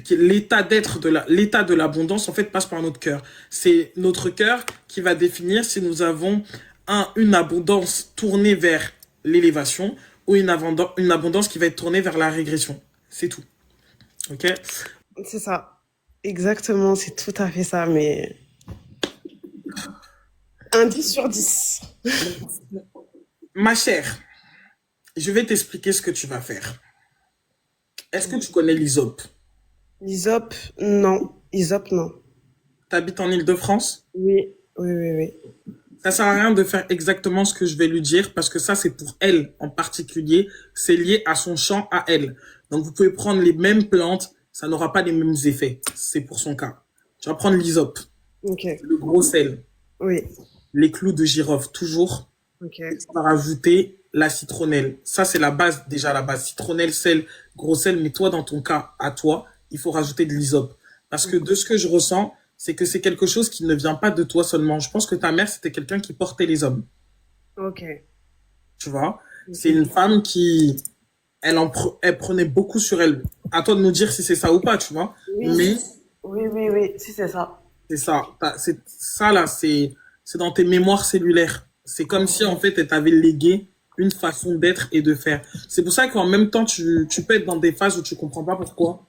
l'état d'être l'état de l'abondance, en fait, passe par notre cœur. C'est notre cœur qui va définir si nous avons une abondance tournée vers l'élévation ou une abondance qui va être tournée vers la régression. C'est tout. Ok? C'est ça. Exactement, c'est tout à fait ça, mais un 10 sur 10. Ma chère, je vais t'expliquer ce que tu vas faire. Est-ce que tu connais l'ISOP? L'ISOP, non. ISOP, non. T'habites en Île-de-France? Oui, oui, oui, oui. Ça sert à rien de faire exactement ce que je vais lui dire parce que ça, c'est pour elle en particulier. C'est lié à son champ à elle. Donc, vous pouvez prendre les mêmes plantes. Ça n'aura pas les mêmes effets. C'est pour son cas. Tu vas prendre l'hysope, Ok. le gros sel, Oui. les clous de girofle, toujours. Ok. Et tu vas rajouter la citronnelle. Ça, c'est la base, déjà la base. Citronnelle, sel, gros sel. Mais toi, dans ton cas, à toi, il faut rajouter de l'hysope. Parce que de ce que je ressens, c'est que c'est quelque chose qui ne vient pas de toi seulement. Je pense que ta mère, c'était quelqu'un qui portait les hommes. Ok. Tu vois? Ok. C'est une femme qui, elle prenait beaucoup sur elle. À toi de nous dire si c'est ça ou pas, tu vois? Oui, Mais oui, oui, oui, si c'est ça. c'est ça. C'est ça là, c'est dans tes mémoires cellulaires. C'est comme si en fait elle t'avait légué une façon d'être et de faire. C'est pour ça qu'en même temps, tu peux être dans des phases où tu comprends pas pourquoi.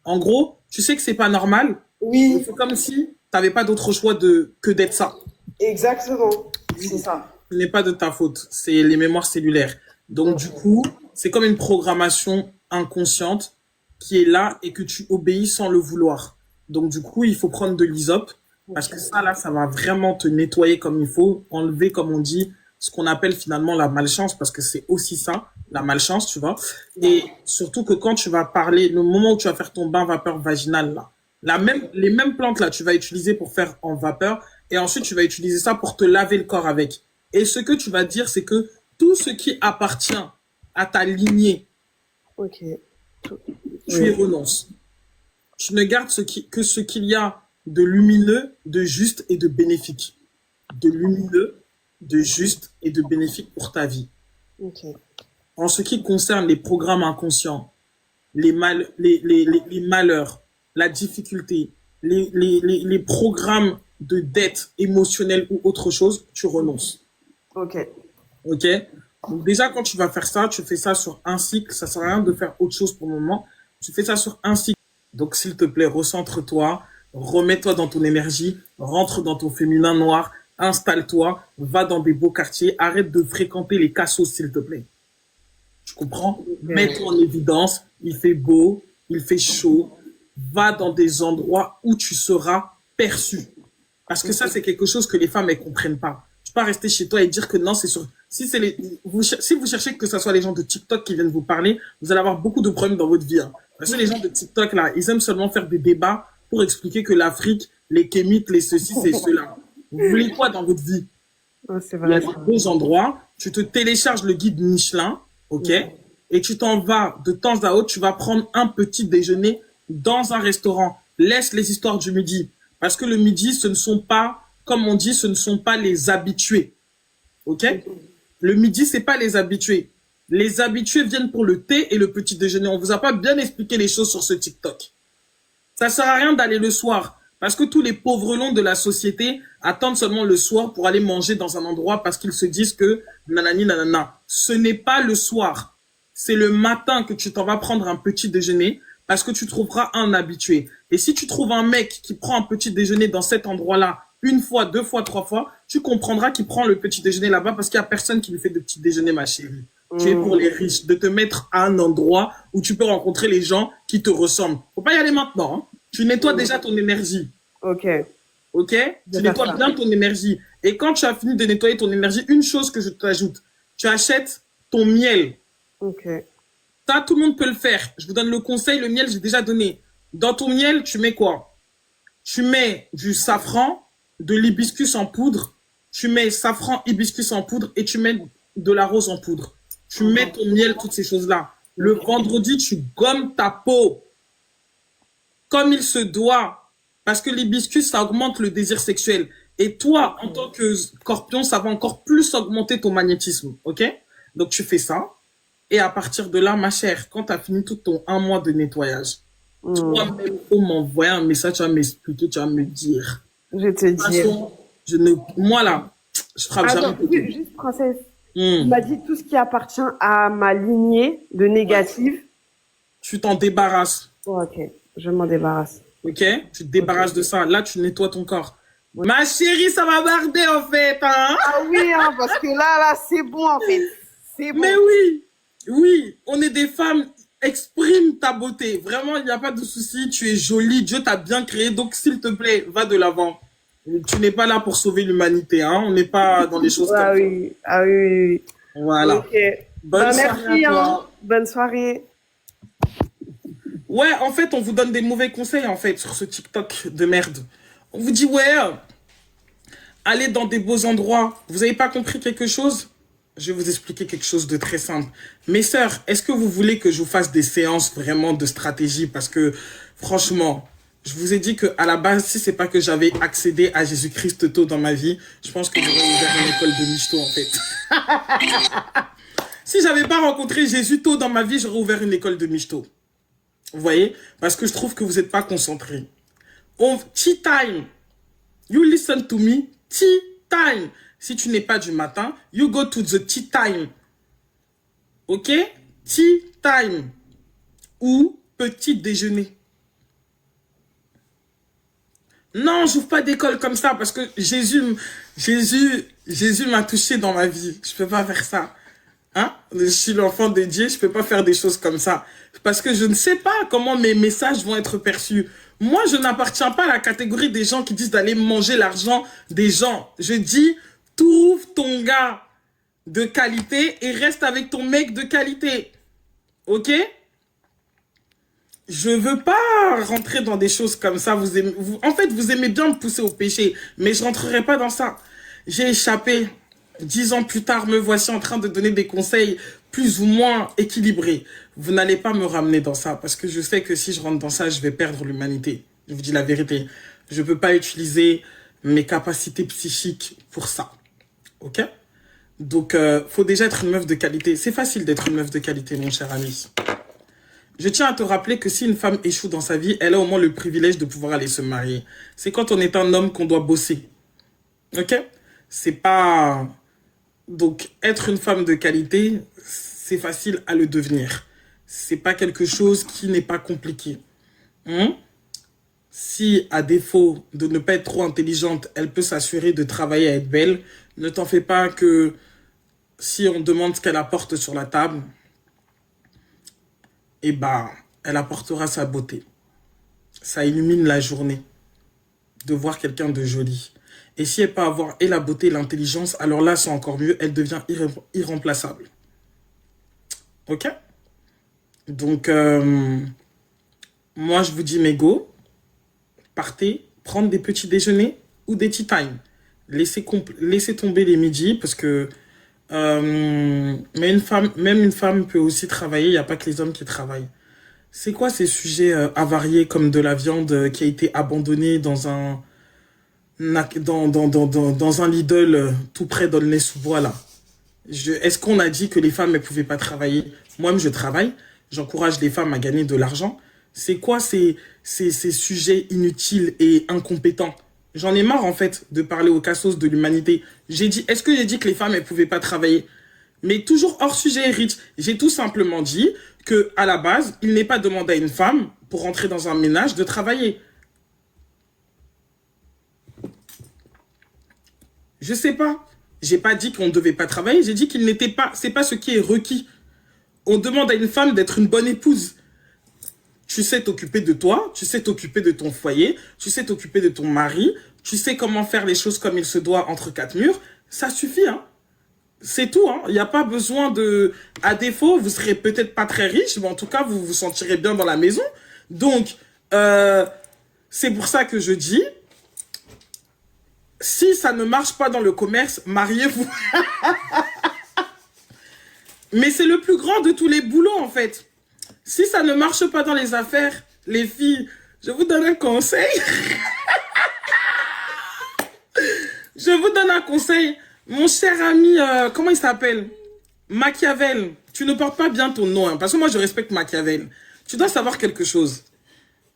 En gros, tu sais que c'est pas normal, mais Oui, c'est comme si t'avais pas d'autre choix que d'être ça. exactement. C'est ça. Ce n'est pas de ta faute, c'est les mémoires cellulaires. Donc du coup, c'est comme une programmation inconsciente qui est là et que tu obéis sans le vouloir. Donc du coup, il faut prendre de l'hysope parce que ça là, ça va vraiment te nettoyer comme il faut, enlever comme on dit ce qu'on appelle finalement la malchance parce que c'est aussi ça, la malchance, tu vois. Et surtout que quand tu vas parler, le moment où tu vas faire ton bain vapeur vaginal là, les mêmes plantes là, tu vas utiliser pour faire en vapeur et ensuite tu vas utiliser ça pour te laver le corps avec. Et ce que tu vas dire, c'est que tout ce qui appartient à ta lignée, Ok. tu y Oui. renonces. Tu ne gardes que ce qu'il y a de lumineux, de juste et de bénéfique. De lumineux, de juste et de bénéfique pour ta vie. Ok. En ce qui concerne les programmes inconscients, les malheurs, la difficulté, les programmes de dette émotionnelle ou autre chose, tu renonces. Ok. Ok? Donc déjà, quand tu vas faire ça, tu fais ça sur un cycle. Ça sert à rien de faire autre chose pour le moment. Tu fais ça sur un cycle. Donc, s'il te plaît, recentre-toi, remets-toi dans ton énergie, rentre dans ton féminin noir, installe-toi, va dans des beaux quartiers, arrête de fréquenter les cassos, s'il te plaît. Tu comprends? Mets-toi en évidence, il fait beau, il fait chaud, va dans des endroits où tu seras perçu. Parce que ça, c'est quelque chose que les femmes, elles comprennent pas. Tu peux pas rester chez toi et dire que non, c'est sûr. Si c'est si vous cherchez que ce soit les gens de TikTok qui viennent vous parler, vous allez avoir beaucoup de problèmes dans votre vie, hein. Parce que les gens de TikTok, là, ils aiment seulement faire des débats pour expliquer que l'Afrique, les kémites, les ceci, c'est cela. Vous voulez quoi dans votre vie? Oh, c'est Il y a vrai, des ça. beaux endroits, tu te télécharges le guide Michelin, ok? Et tu t'en vas de temps à autre, tu vas prendre un petit déjeuner dans un restaurant. Laisse les histoires du midi. Parce que le midi, ce ne sont pas, comme on dit, ce ne sont pas les habitués. Ok? Le midi, c'est pas les habitués. Les habitués viennent pour le thé et le petit déjeuner. On vous a pas bien expliqué les choses sur ce TikTok. Ça sert à rien d'aller le soir. Parce que tous les pauvrelons de la société attendent seulement le soir pour aller manger dans un endroit parce qu'ils se disent que nanani nanana. Ce n'est pas le soir. C'est le matin que tu t'en vas prendre un petit déjeuner parce que tu trouveras un habitué. Et si tu trouves un mec qui prend un petit déjeuner dans cet endroit-là, une fois, deux fois, trois fois, tu comprendras qu'il prend le petit déjeuner là-bas parce qu'il n'y a personne qui lui fait de petit déjeuner, ma chérie. Tu es pour les riches, de te mettre à un endroit où tu peux rencontrer les gens qui te ressemblent. Faut pas y aller maintenant, hein. Tu nettoies déjà ton énergie. Ok. Ok? Je Tu vais faire nettoies ça. bien ton énergie. Et quand tu as fini de nettoyer ton énergie, une chose que je t'ajoute, tu achètes ton miel. Ok. Ça, tout le monde peut le faire. Je vous donne le conseil, le miel, j'ai déjà donné. Dans ton miel, tu mets quoi? Tu mets du safran, de l'hibiscus en poudre, tu mets safran, hibiscus en poudre et tu mets de la rose en poudre. Tu mets ton miel, toutes ces choses-là. Le vendredi, tu gommes ta peau comme il se doit. Parce que l'hibiscus, ça augmente le désir sexuel. Et toi, en tant que scorpion, ça va encore plus augmenter ton magnétisme. Ok? Donc, tu fais ça. Et à partir de là, ma chère, quand tu as fini tout ton un mois de nettoyage, toi-même, faut m'envoyer un message, tu vas m'expliquer, tu vas me dire. Je vais te De toute dire. façon, moi là, je frappe jamais Attends, quelqu'un. juste, princesse. Tu Hmm. m'as dit tout ce qui appartient à ma lignée de négative. Tu t'en débarrasses. Oh, ok. Je m'en débarrasse. Ok? Tu te débarrasses de ça. Là, tu nettoies ton corps. Ma chérie, ça va barder en fait, hein? Ah oui, hein, parce que là, c'est bon, en fait. C'est bon. Mais oui, oui, on est des femmes. Exprime ta beauté. Vraiment, il n'y a pas de souci. Tu es jolie. Dieu t'a bien créé. Donc, s'il te plaît, va de l'avant. Tu n'es pas là pour sauver l'humanité, hein. On n'est pas dans les choses Ah comme ça. oui, ah oui, oui, oui. Voilà. Ok. Bonne Bah, soirée merci, à hein. toi. Bonne soirée. Ouais, en fait, on vous donne des mauvais conseils, en fait, sur ce TikTok de merde. On vous dit, ouais, allez dans des beaux endroits. Vous n'avez pas compris quelque chose? Je vais vous expliquer quelque chose de très simple. Mes sœurs, est-ce que vous voulez que je vous fasse des séances vraiment de stratégie? Parce que, franchement, je vous ai dit que à la base, si c'est pas que j'avais accédé à Jésus-Christ tôt dans ma vie, je pense que j'aurais ouvert une école de michto, en fait. Si j'avais pas rencontré Jésus tôt dans ma vie, j'aurais ouvert une école de michto. Vous voyez? Parce que je trouve que vous n'êtes pas concentrés. Tea time. You listen to me. Tea time. Si tu n'es pas du matin, you go to the tea time. Ok? Tea time ou petit déjeuner. Non, j'ouvre pas d'école comme ça parce que Jésus m'a touché dans ma vie. Je peux pas faire ça. Hein? Je suis l'enfant de Dieu, je peux pas faire des choses comme ça. Parce que je ne sais pas comment mes messages vont être perçus. Moi, je n'appartiens pas à la catégorie des gens qui disent d'aller manger l'argent des gens. Je dis, trouve ton gars de qualité et reste avec ton mec de qualité. Ok? Je veux pas rentrer dans des choses comme ça. En fait, vous aimez bien me pousser au péché, mais je rentrerai pas dans ça. J'ai échappé. 10 ans plus tard, me voici en train de donner des conseils plus ou moins équilibrés. Vous n'allez pas me ramener dans ça, parce que je sais que si je rentre dans ça, je vais perdre l'humanité. Je vous dis la vérité. Je peux pas utiliser mes capacités psychiques pour ça. Ok? Donc, faut déjà être une meuf de qualité. C'est facile d'être une meuf de qualité, mon cher ami. Je tiens à te rappeler que si une femme échoue dans sa vie, elle a au moins le privilège de pouvoir aller se marier. C'est quand on est un homme qu'on doit bosser. Ok? C'est pas... Donc, être une femme de qualité, c'est facile à le devenir. C'est pas quelque chose qui n'est pas compliqué. Si, à défaut de ne pas être trop intelligente, elle peut s'assurer de travailler à être belle, ne t'en fais pas que si on demande ce qu'elle apporte sur la table, eh ben, elle apportera sa beauté. Ça illumine la journée de voir quelqu'un de joli. Et si elle peut avoir et la beauté et l'intelligence, alors là, c'est encore mieux, elle devient irremplaçable. Ok? Donc, moi, je vous dis, mes go, partez, prendre des petits déjeuners ou des tea time. Laissez tomber les midis parce que mais même une femme peut aussi travailler, il n'y a pas que les hommes qui travaillent. C'est quoi ces sujets avariés comme de la viande qui a été abandonnée dans un Lidl tout près d'Aulnay-sous-Bois là? Est-ce qu'on a dit que les femmes ne pouvaient pas travailler? Moi-même je travaille, j'encourage les femmes à gagner de l'argent. C'est quoi ces sujets inutiles et incompétents? J'en ai marre en fait de parler aux cassos de l'humanité. Est-ce que j'ai dit que les femmes ne pouvaient pas travailler? Mais toujours hors sujet, Rich. J'ai tout simplement dit que à la base, il n'est pas demandé à une femme pour rentrer dans un ménage de travailler. Je sais pas. J'ai pas dit qu'on ne devait pas travailler. J'ai dit qu'il n'était pas. C'est pas ce qui est requis. On demande à une femme d'être une bonne épouse. Tu sais t'occuper de toi, tu sais t'occuper de ton foyer, tu sais t'occuper de ton mari, tu sais comment faire les choses comme il se doit entre quatre murs. Ça suffit, hein. C'est tout, hein. Il n'y a pas besoin de... À défaut, vous serez peut-être pas très riche, mais en tout cas, vous vous sentirez bien dans la maison. Donc, c'est pour ça que je dis, si ça ne marche pas dans le commerce, mariez-vous. Mais c'est le plus grand de tous les boulots, en fait. Si ça ne marche pas dans les affaires, les filles, je vous donne un conseil. Je vous donne un conseil. Mon cher ami, comment il s'appelle? Machiavel. Tu ne portes pas bien ton nom, hein, parce que moi, je respecte Machiavel. Tu dois savoir quelque chose.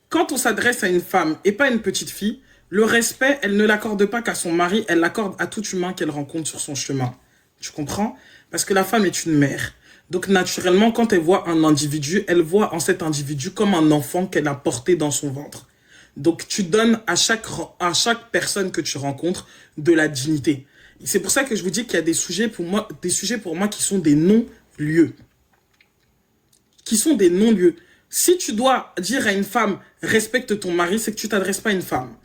Quand on s'adresse à une femme et pas à une petite fille, le respect, elle ne l'accorde pas qu'à son mari, elle l'accorde à tout humain qu'elle rencontre sur son chemin. Tu comprends? Parce que la femme est une mère. Donc, naturellement, quand elle voit un individu, elle voit en cet individu comme un enfant qu'elle a porté dans son ventre. Donc, tu donnes à chaque personne que tu rencontres de la dignité. C'est pour ça que je vous dis qu'il y a des sujets pour moi qui sont des non-lieux. Qui sont des non-lieux. Si tu dois dire à une femme, respecte ton mari, c'est que tu t'adresses pas à une femme.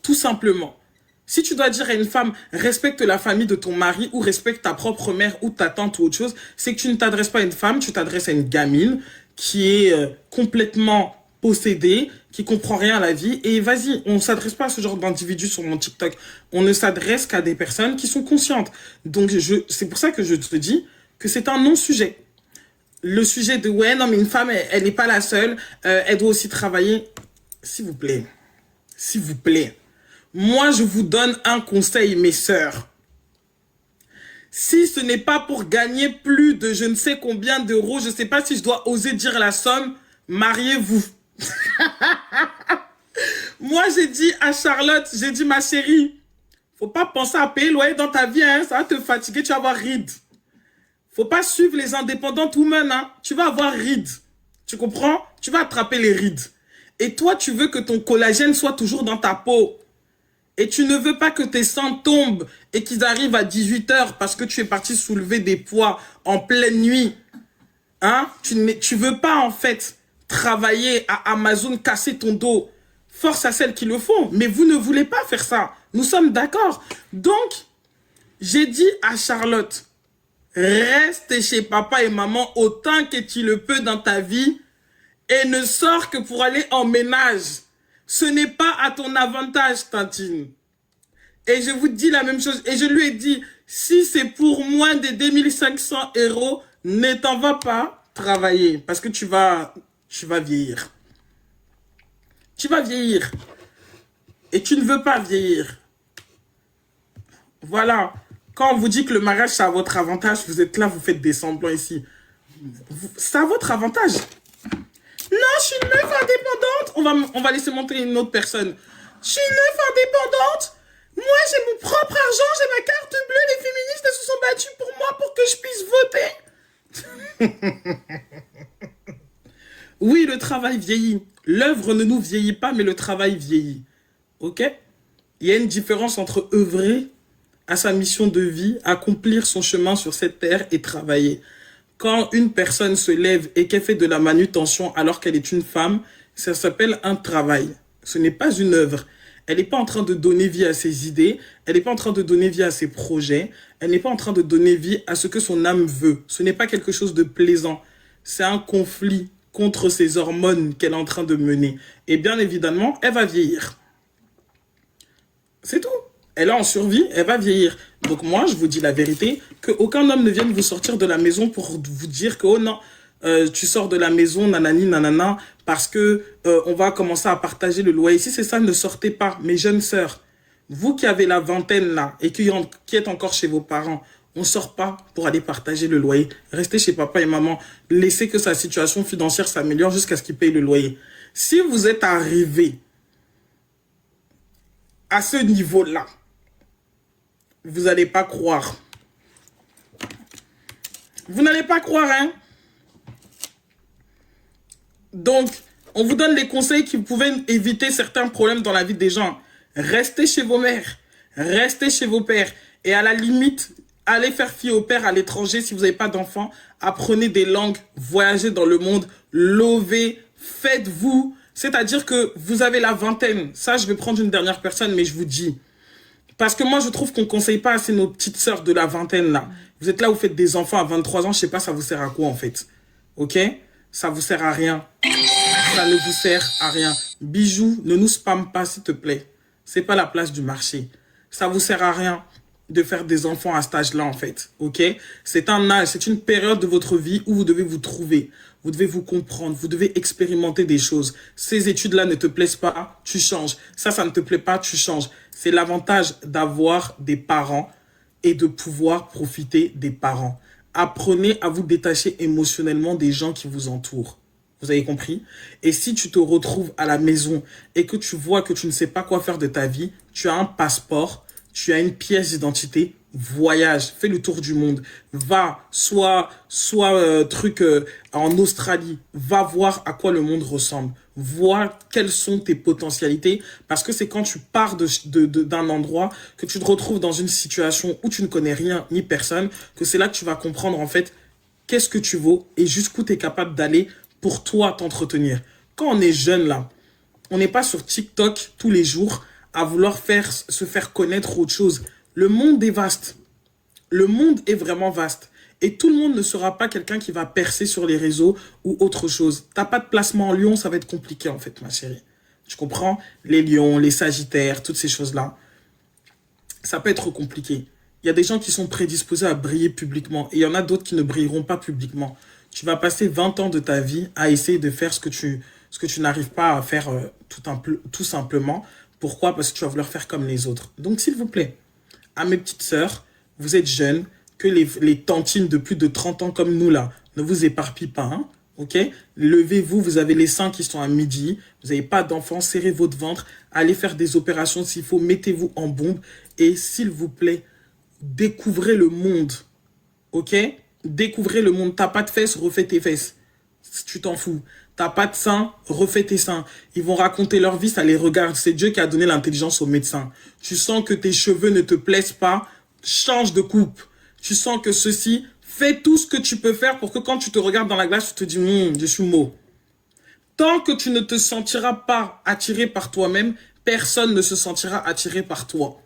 Tout simplement. Si tu dois dire à une femme, respecte la famille de ton mari ou respecte ta propre mère ou ta tante ou autre chose, c'est que tu ne t'adresses pas à une femme, tu t'adresses à une gamine qui est complètement possédée, qui comprend rien à la vie. Et vas-y, on ne s'adresse pas à ce genre d'individus sur mon TikTok. On ne s'adresse qu'à des personnes qui sont conscientes. Donc, c'est pour ça que je te dis que c'est un non-sujet. Le sujet de, ouais, non, mais une femme, elle n'est pas la seule, elle doit aussi travailler. S'il vous plaît. S'il vous plaît. Moi, je vous donne un conseil, mes sœurs. Si ce n'est pas pour gagner plus de je ne sais combien d'euros, je ne sais pas si je dois oser dire la somme, mariez-vous. Moi, j'ai dit à Charlotte, j'ai dit, ma chérie, faut pas penser à payer le loyer dans ta vie, hein, ça va te fatiguer, tu vas avoir ride. Faut pas suivre les indépendantes women, hein. Tu vas avoir rides. Tu comprends? Tu vas attraper les rides. Et toi, tu veux que ton collagène soit toujours dans ta peau. Et tu ne veux pas que tes seins tombent et qu'ils arrivent à 18 h parce que tu es parti soulever des poids en pleine nuit. Hein? Tu veux pas, en fait, travailler à Amazon, casser ton dos. Force à celles qui le font. Mais vous ne voulez pas faire ça. Nous sommes d'accord. Donc, j'ai dit à Charlotte, reste chez papa et maman autant que tu le peux dans ta vie et ne sors que pour aller en ménage. Ce n'est pas à ton avantage, Tantine. Et je vous dis la même chose. Et je lui ai dit, si c'est pour moins de 2500 €, ne t'en vas pas travailler. Parce que tu vas vieillir. Tu vas vieillir. Et tu ne veux pas vieillir. Voilà. Quand on vous dit que le mariage, c'est à votre avantage, vous êtes là, vous faites des semblants ici. C'est à votre avantage. Non, je suis une meuf indépendante. On va laisser monter une autre personne. Je suis une meuf indépendante. Moi, j'ai mon propre argent, j'ai ma carte bleue. Les féministes, elles se sont battues pour moi pour que je puisse voter. Oui, le travail vieillit. L'œuvre ne nous vieillit pas, mais le travail vieillit. Ok? Il y a une différence entre œuvrer à sa mission de vie, accomplir son chemin sur cette terre et travailler. Quand une personne se lève et qu'elle fait de la manutention alors qu'elle est une femme, ça s'appelle un travail. Ce n'est pas une œuvre. Elle n'est pas en train de donner vie à ses idées, elle n'est pas en train de donner vie à ses projets, elle n'est pas en train de donner vie à ce que son âme veut. Ce n'est pas quelque chose de plaisant. C'est un conflit contre ses hormones qu'elle est en train de mener. Et bien évidemment, elle va vieillir. C'est tout. Elle est en survie, elle va vieillir. Donc moi, je vous dis la vérité, qu'aucun homme ne vienne vous sortir de la maison pour vous dire que, oh non, tu sors de la maison, nanani, nanana, parce que on va commencer à partager le loyer. Si c'est ça, ne sortez pas, mes jeunes sœurs. Vous qui avez la vingtaine là, et qui êtes encore chez vos parents, on ne sort pas pour aller partager le loyer. Restez chez papa et maman. Laissez que sa situation financière s'améliore jusqu'à ce qu'il paye le loyer. Si vous êtes arrivé à ce niveau-là, vous n'allez pas croire. Vous n'allez pas croire, hein? Donc, on vous donne les conseils qui pouvaient éviter certains problèmes dans la vie des gens. Restez chez vos mères. Restez chez vos pères. Et à la limite, allez faire fille au père à l'étranger si vous n'avez pas d'enfants. Apprenez des langues, voyagez dans le monde, lovez, faites-vous. C'est-à-dire que vous avez la vingtaine. Ça, je vais prendre une dernière personne, mais je vous dis... Parce que moi, je trouve qu'on ne conseille pas assez nos petites sœurs de la vingtaine, là. Vous êtes là, vous faites des enfants à 23 ans, je sais pas, ça vous sert à quoi, en fait? Ok? Ça vous sert à rien. Ça ne vous sert à rien. Bijoux, ne nous spamme pas, s'il te plaît. C'est pas la place du marché. Ça vous sert à rien de faire des enfants à cet âge-là, en fait. Ok? C'est un âge, c'est une période de votre vie où vous devez vous trouver. Vous devez vous comprendre, vous devez expérimenter des choses. Ces études-là ne te plaisent pas, tu changes. Ça ne te plaît pas, tu changes. C'est l'avantage d'avoir des parents et de pouvoir profiter des parents. Apprenez à vous détacher émotionnellement des gens qui vous entourent. Vous avez compris? Et si tu te retrouves à la maison et que tu vois que tu ne sais pas quoi faire de ta vie, tu as un passeport, tu as une pièce d'identité, voyage, fais le tour du monde, va, soit en Australie, va voir à quoi le monde ressemble, vois quelles sont tes potentialités, parce que c'est quand tu pars d'un endroit que tu te retrouves dans une situation où tu ne connais rien ni personne, que c'est là que tu vas comprendre en fait qu'est-ce que tu vaux et jusqu'où tu es capable d'aller pour toi t'entretenir. Quand on est jeune là, on n'est pas sur TikTok tous les jours à vouloir se faire connaître autre chose. Le monde est vaste. Le monde est vraiment vaste. Et tout le monde ne sera pas quelqu'un qui va percer sur les réseaux ou autre chose. T'as pas de placement en lion, ça va être compliqué en fait, ma chérie. Tu comprends? Les lions, les sagittaires, toutes ces choses-là. Ça peut être compliqué. Il y a des gens qui sont prédisposés à briller publiquement. Et il y en a d'autres qui ne brilleront pas publiquement. Tu vas passer 20 ans de ta vie à essayer de faire ce que tu n'arrives pas à faire tout simplement. Pourquoi? Parce que tu vas vouloir faire comme les autres. Donc, s'il vous plaît, à mes petites sœurs, vous êtes jeunes, que les tantines de plus de 30 ans comme nous, là, ne vous éparpillent pas, hein, ok? Levez-vous, vous avez les seins qui sont à midi, vous n'avez pas d'enfants, serrez votre ventre, allez faire des opérations s'il faut, mettez-vous en bombe et s'il vous plaît, découvrez le monde, ok? découvrez le monde. T'as pas de fesses, refais tes fesses. Tu t'en fous. T'as pas de seins, refais tes seins. Ils vont raconter leur vie, ça les regarde. C'est Dieu qui a donné l'intelligence aux médecins. Tu sens que tes cheveux ne te plaisent pas, change de coupe. Tu sens que ceci, fais tout ce que tu peux faire pour que quand tu te regardes dans la glace, tu te dis, je suis mot. Tant que tu ne te sentiras pas attiré par toi-même, personne ne se sentira attiré par toi.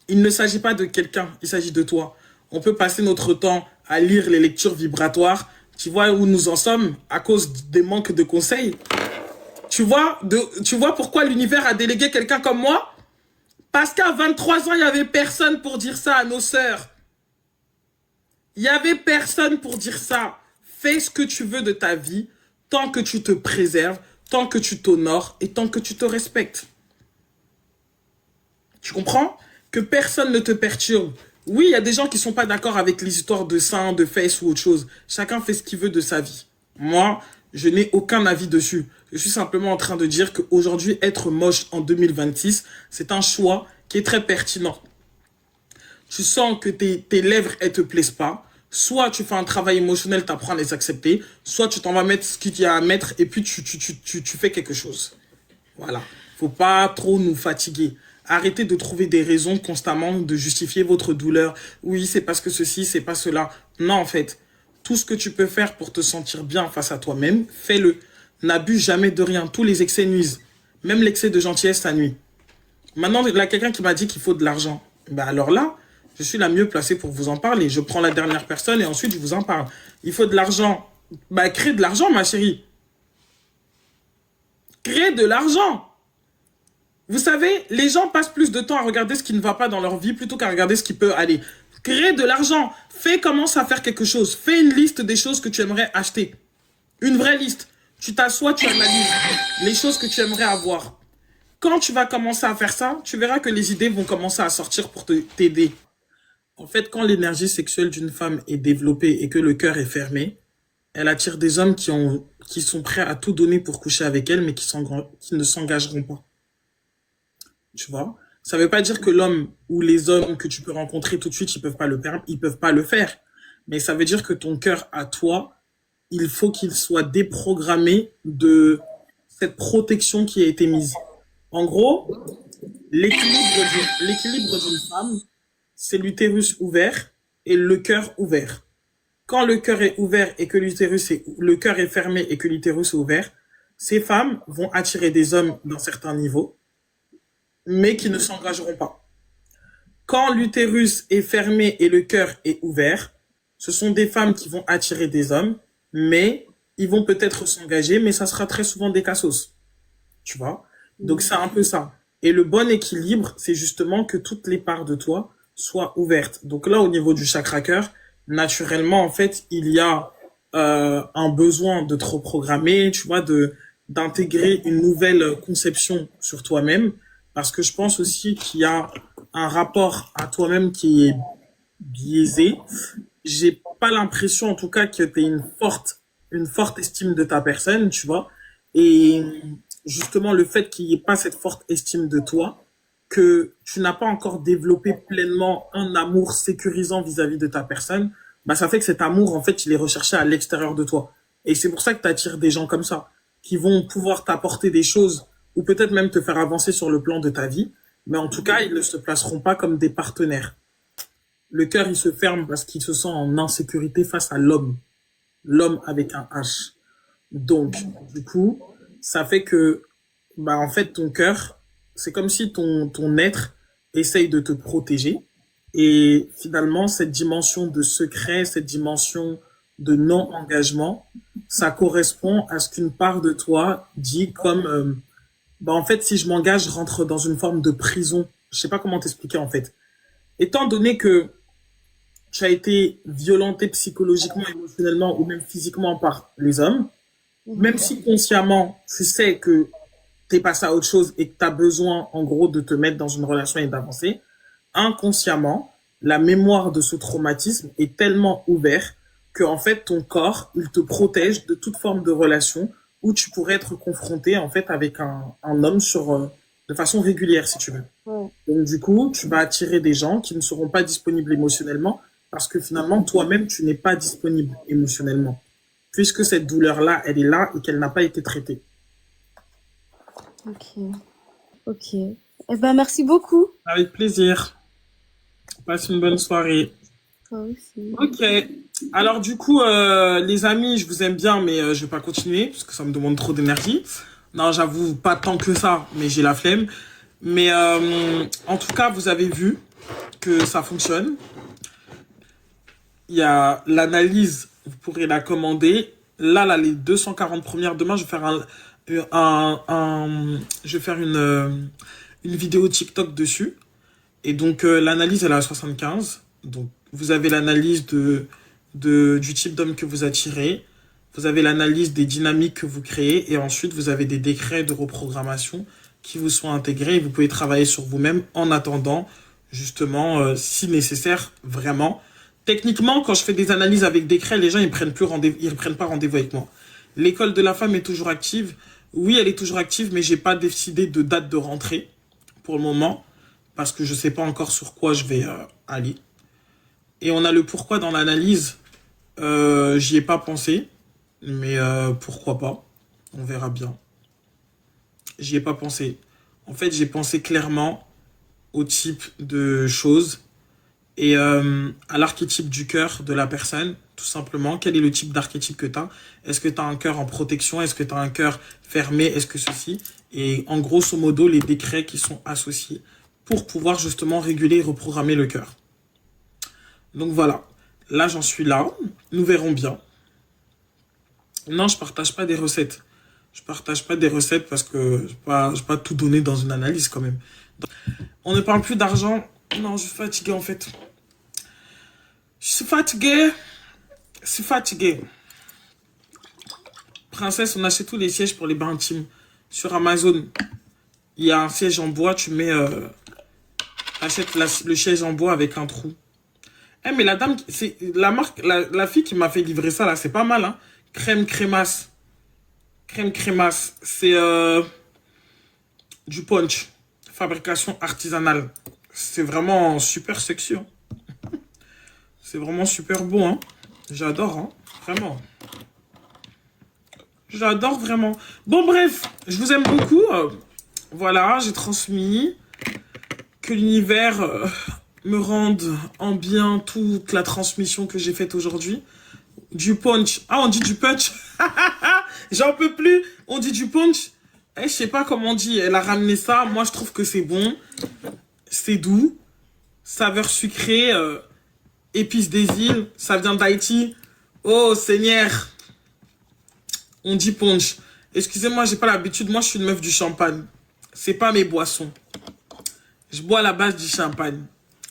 Il ne s'agit pas de quelqu'un, il s'agit de toi. On peut passer notre temps à lire les lectures vibratoires. Tu vois où nous en sommes à cause des manques de conseils. Tu vois pourquoi l'univers a délégué quelqu'un comme moi? Parce qu'à 23 ans, il n'y avait personne pour dire ça à nos sœurs. Il n'y avait personne pour dire ça. Fais ce que tu veux de ta vie, tant que tu te préserves, tant que tu t'honores et tant que tu te respectes. Tu comprends? Que personne ne te perturbe. Oui, il y a des gens qui ne sont pas d'accord avec les histoires de seins, de fesses ou autre chose. Chacun fait ce qu'il veut de sa vie. Moi, je n'ai aucun avis dessus. Je suis simplement en train de dire qu'aujourd'hui, être moche en 2026, c'est un choix qui est très pertinent. Tu sens que tes lèvres, elles te plaisent pas. Soit tu fais un travail émotionnel, tu apprends à les accepter. Soit tu t'en vas mettre ce qu'il y a à mettre et puis tu fais quelque chose. Voilà. Faut pas trop nous fatiguer. Arrêtez de trouver des raisons constamment, de justifier votre douleur. Oui, c'est parce que ceci, c'est pas cela. Non, en fait, tout ce que tu peux faire pour te sentir bien face à toi-même, fais-le. N'abuse jamais de rien. Tous les excès nuisent. Même l'excès de gentillesse, ça nuit. Maintenant, il y a quelqu'un qui m'a dit qu'il faut de l'argent. Ben alors là, je suis la mieux placée pour vous en parler. Je prends la dernière personne et ensuite je vous en parle. Il faut de l'argent. Ben, crée de l'argent, ma chérie. Crée de l'argent. Vous savez, les gens passent plus de temps à regarder ce qui ne va pas dans leur vie plutôt qu'à regarder ce qui peut aller. Crée de l'argent. Commence à faire quelque chose. Fais une liste des choses que tu aimerais acheter. Une vraie liste. Tu t'assois, tu analyses les choses que tu aimerais avoir. Quand tu vas commencer à faire ça, tu verras que les idées vont commencer à sortir pour t'aider. En fait, quand l'énergie sexuelle d'une femme est développée et que le cœur est fermé, elle attire des hommes qui sont prêts à tout donner pour coucher avec elle, mais qui ne s'engageront pas. Tu vois? Ça veut pas dire que l'homme ou les hommes que tu peux rencontrer tout de suite, ils peuvent pas le faire. Mais ça veut dire que ton cœur à toi, il faut qu'il soit déprogrammé de cette protection qui a été mise. En gros, l'équilibre d'une femme, c'est l'utérus ouvert et le cœur ouvert. Quand le cœur est ouvert et que le cœur est fermé et que l'utérus est ouvert, ces femmes vont attirer des hommes d'un certain niveau, mais qui ne s'engageront pas. Quand l'utérus est fermé et le cœur est ouvert, ce sont des femmes qui vont attirer des hommes, mais ils vont peut-être s'engager, mais ça sera très souvent des cassos. Tu vois? Donc c'est un peu ça. Et le bon équilibre, c'est justement que toutes les parts de toi soient ouvertes. Donc là, au niveau du chakra cœur, naturellement, en fait, il y a un besoin de te reprogrammer, tu vois, d'intégrer une nouvelle conception sur toi-même, parce que je pense aussi qu'il y a un rapport à toi-même qui est biaisé. J'ai pas l'impression, en tout cas, que tu aies une forte estime de ta personne, tu vois. Et justement, le fait qu'il n'y ait pas cette forte estime de toi, que tu n'as pas encore développé pleinement un amour sécurisant vis-à-vis de ta personne, bah, ça fait que cet amour, en fait, il est recherché à l'extérieur de toi. Et c'est pour ça que tu attires des gens comme ça, qui vont pouvoir t'apporter des choses, ou peut-être même te faire avancer sur le plan de ta vie, mais en tout cas, ils ne se placeront pas comme des partenaires. Le cœur, il se ferme parce qu'il se sent en insécurité face à l'homme. L'homme avec un H. Donc, du coup, ça fait que, bah, en fait, ton cœur, c'est comme si ton être essaye de te protéger. Et finalement, cette dimension de secret, cette dimension de non-engagement, ça correspond à ce qu'une part de toi dit comme, bah, en fait, si je m'engage, je rentre dans une forme de prison. Je sais pas comment t'expliquer, en fait. Étant donné que tu as été violenté psychologiquement, émotionnellement ou même physiquement par les hommes, même si consciemment, tu sais que t'es passé à autre chose et que tu as besoin, en gros, de te mettre dans une relation et d'avancer, inconsciemment, la mémoire de ce traumatisme est tellement ouverte que, en fait, ton corps, il te protège de toute forme de relation où tu pourrais être confronté, en fait, avec un homme de façon régulière, si tu veux. Ouais. Donc, du coup, tu vas attirer des gens qui ne seront pas disponibles émotionnellement, Parce que finalement, toi-même, tu n'es pas disponible émotionnellement. Puisque cette douleur-là, elle est là et qu'elle n'a pas été traitée. Ok. Ok. Eh ben, merci beaucoup. Avec plaisir. Passe une bonne soirée. Toi aussi. Ok. Alors du coup, les amis, je vous aime bien, mais je vais pas continuer parce que ça me demande trop d'énergie. Non, j'avoue, pas tant que ça, mais j'ai la flemme. Mais en tout cas, vous avez vu que ça fonctionne. Il y a l'analyse, vous pourrez la commander. Là, les 240 premières. Demain, je vais faire je vais faire une vidéo TikTok dessus. Et donc, l'analyse, elle est à 75. Donc, vous avez l'analyse du type d'homme que vous attirez. Vous avez l'analyse des dynamiques que vous créez. Et ensuite, vous avez des décrets de reprogrammation qui vous sont intégrés. Et vous pouvez travailler sur vous-même en attendant, justement, si nécessaire, vraiment. Techniquement, quand je fais des analyses avec décret, les gens, ils prennent pas rendez-vous avec moi. L'école de la femme est toujours active. Oui, elle est toujours active, mais j'ai pas décidé de date de rentrée pour le moment parce que je sais pas encore sur quoi je vais aller. Et on a le pourquoi dans l'analyse. J'y ai pas pensé, mais pourquoi pas. On verra bien. J'y ai pas pensé. En fait, j'ai pensé clairement au type de choses et à l'archétype du cœur de la personne, tout simplement. Quel est le type d'archétype que tu as? Est-ce que tu as un cœur en protection? Est-ce que tu as un cœur fermé? Est-ce que ceci? Et en grosso modo, les décrets qui sont associés pour pouvoir justement réguler et reprogrammer le cœur. Donc voilà, là j'en suis là, nous verrons bien. Non, je partage pas des recettes. Je partage pas des recettes parce que je vais pas tout donner dans une analyse quand même. On ne parle plus d'argent. Non, je suis fatigué en fait. Je suis fatigué. Je suis fatigué. Princesse, on achète tous les sièges pour les bains intimes. Sur Amazon, il y a un siège en bois, tu mets... achète le siège en bois avec un trou. Eh, mais la dame, c'est la marque, la fille qui m'a fait livrer ça là, c'est pas mal, hein. Crème crémasse. Crème crémasse. C'est du punch. Fabrication artisanale. C'est vraiment super sexy, hein. C'est vraiment super beau, hein. J'adore, hein. Vraiment. J'adore vraiment. Bon, bref, je vous aime beaucoup. Voilà, j'ai transmis. Que l'univers me rende en bien toute la transmission que j'ai faite aujourd'hui. Du punch. Ah, on dit du punch. J'en peux plus. On dit du punch. Eh, je sais pas comment on dit. Elle a ramené ça. Moi, je trouve que c'est bon. C'est doux. Saveur sucrée. Épices des îles. Ça vient d'Haïti. Oh, Seigneur. On dit punch. Excusez-moi, j'ai pas l'habitude. Moi, je suis une meuf du champagne. C'est pas mes boissons. Je bois à la base du champagne.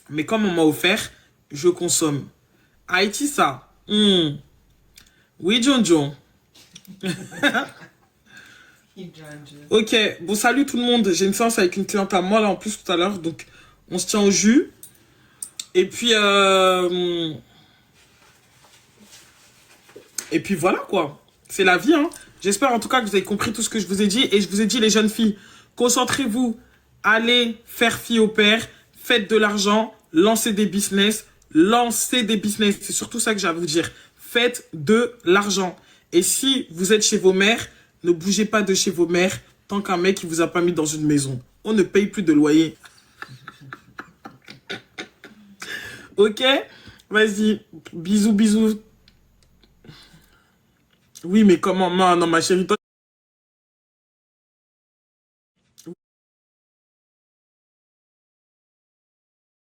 Mais comme on m'a offert, je consomme. Haïti, ça. Oui, John John. Ok, bon, salut tout le monde. J'ai une séance avec une cliente à moi, là, en plus, tout à l'heure. Donc, on se tient au jus. Et puis, voilà, quoi. C'est la vie, hein. J'espère, en tout cas, que vous avez compris tout ce que je vous ai dit. Et je vous ai dit, les jeunes filles, concentrez-vous. Allez faire fille au père. Faites de l'argent. Lancez des business. Lancez des business. C'est surtout ça que j'ai à vous dire. Faites de l'argent. Et si vous êtes chez vos mères, ne bougez pas de chez vos mères tant qu'un mec ne vous a pas mis dans une maison. On ne paye plus de loyer. Ok? Vas-y. Bisous, bisous. Oui, mais comment? Non, ma chérie, toi...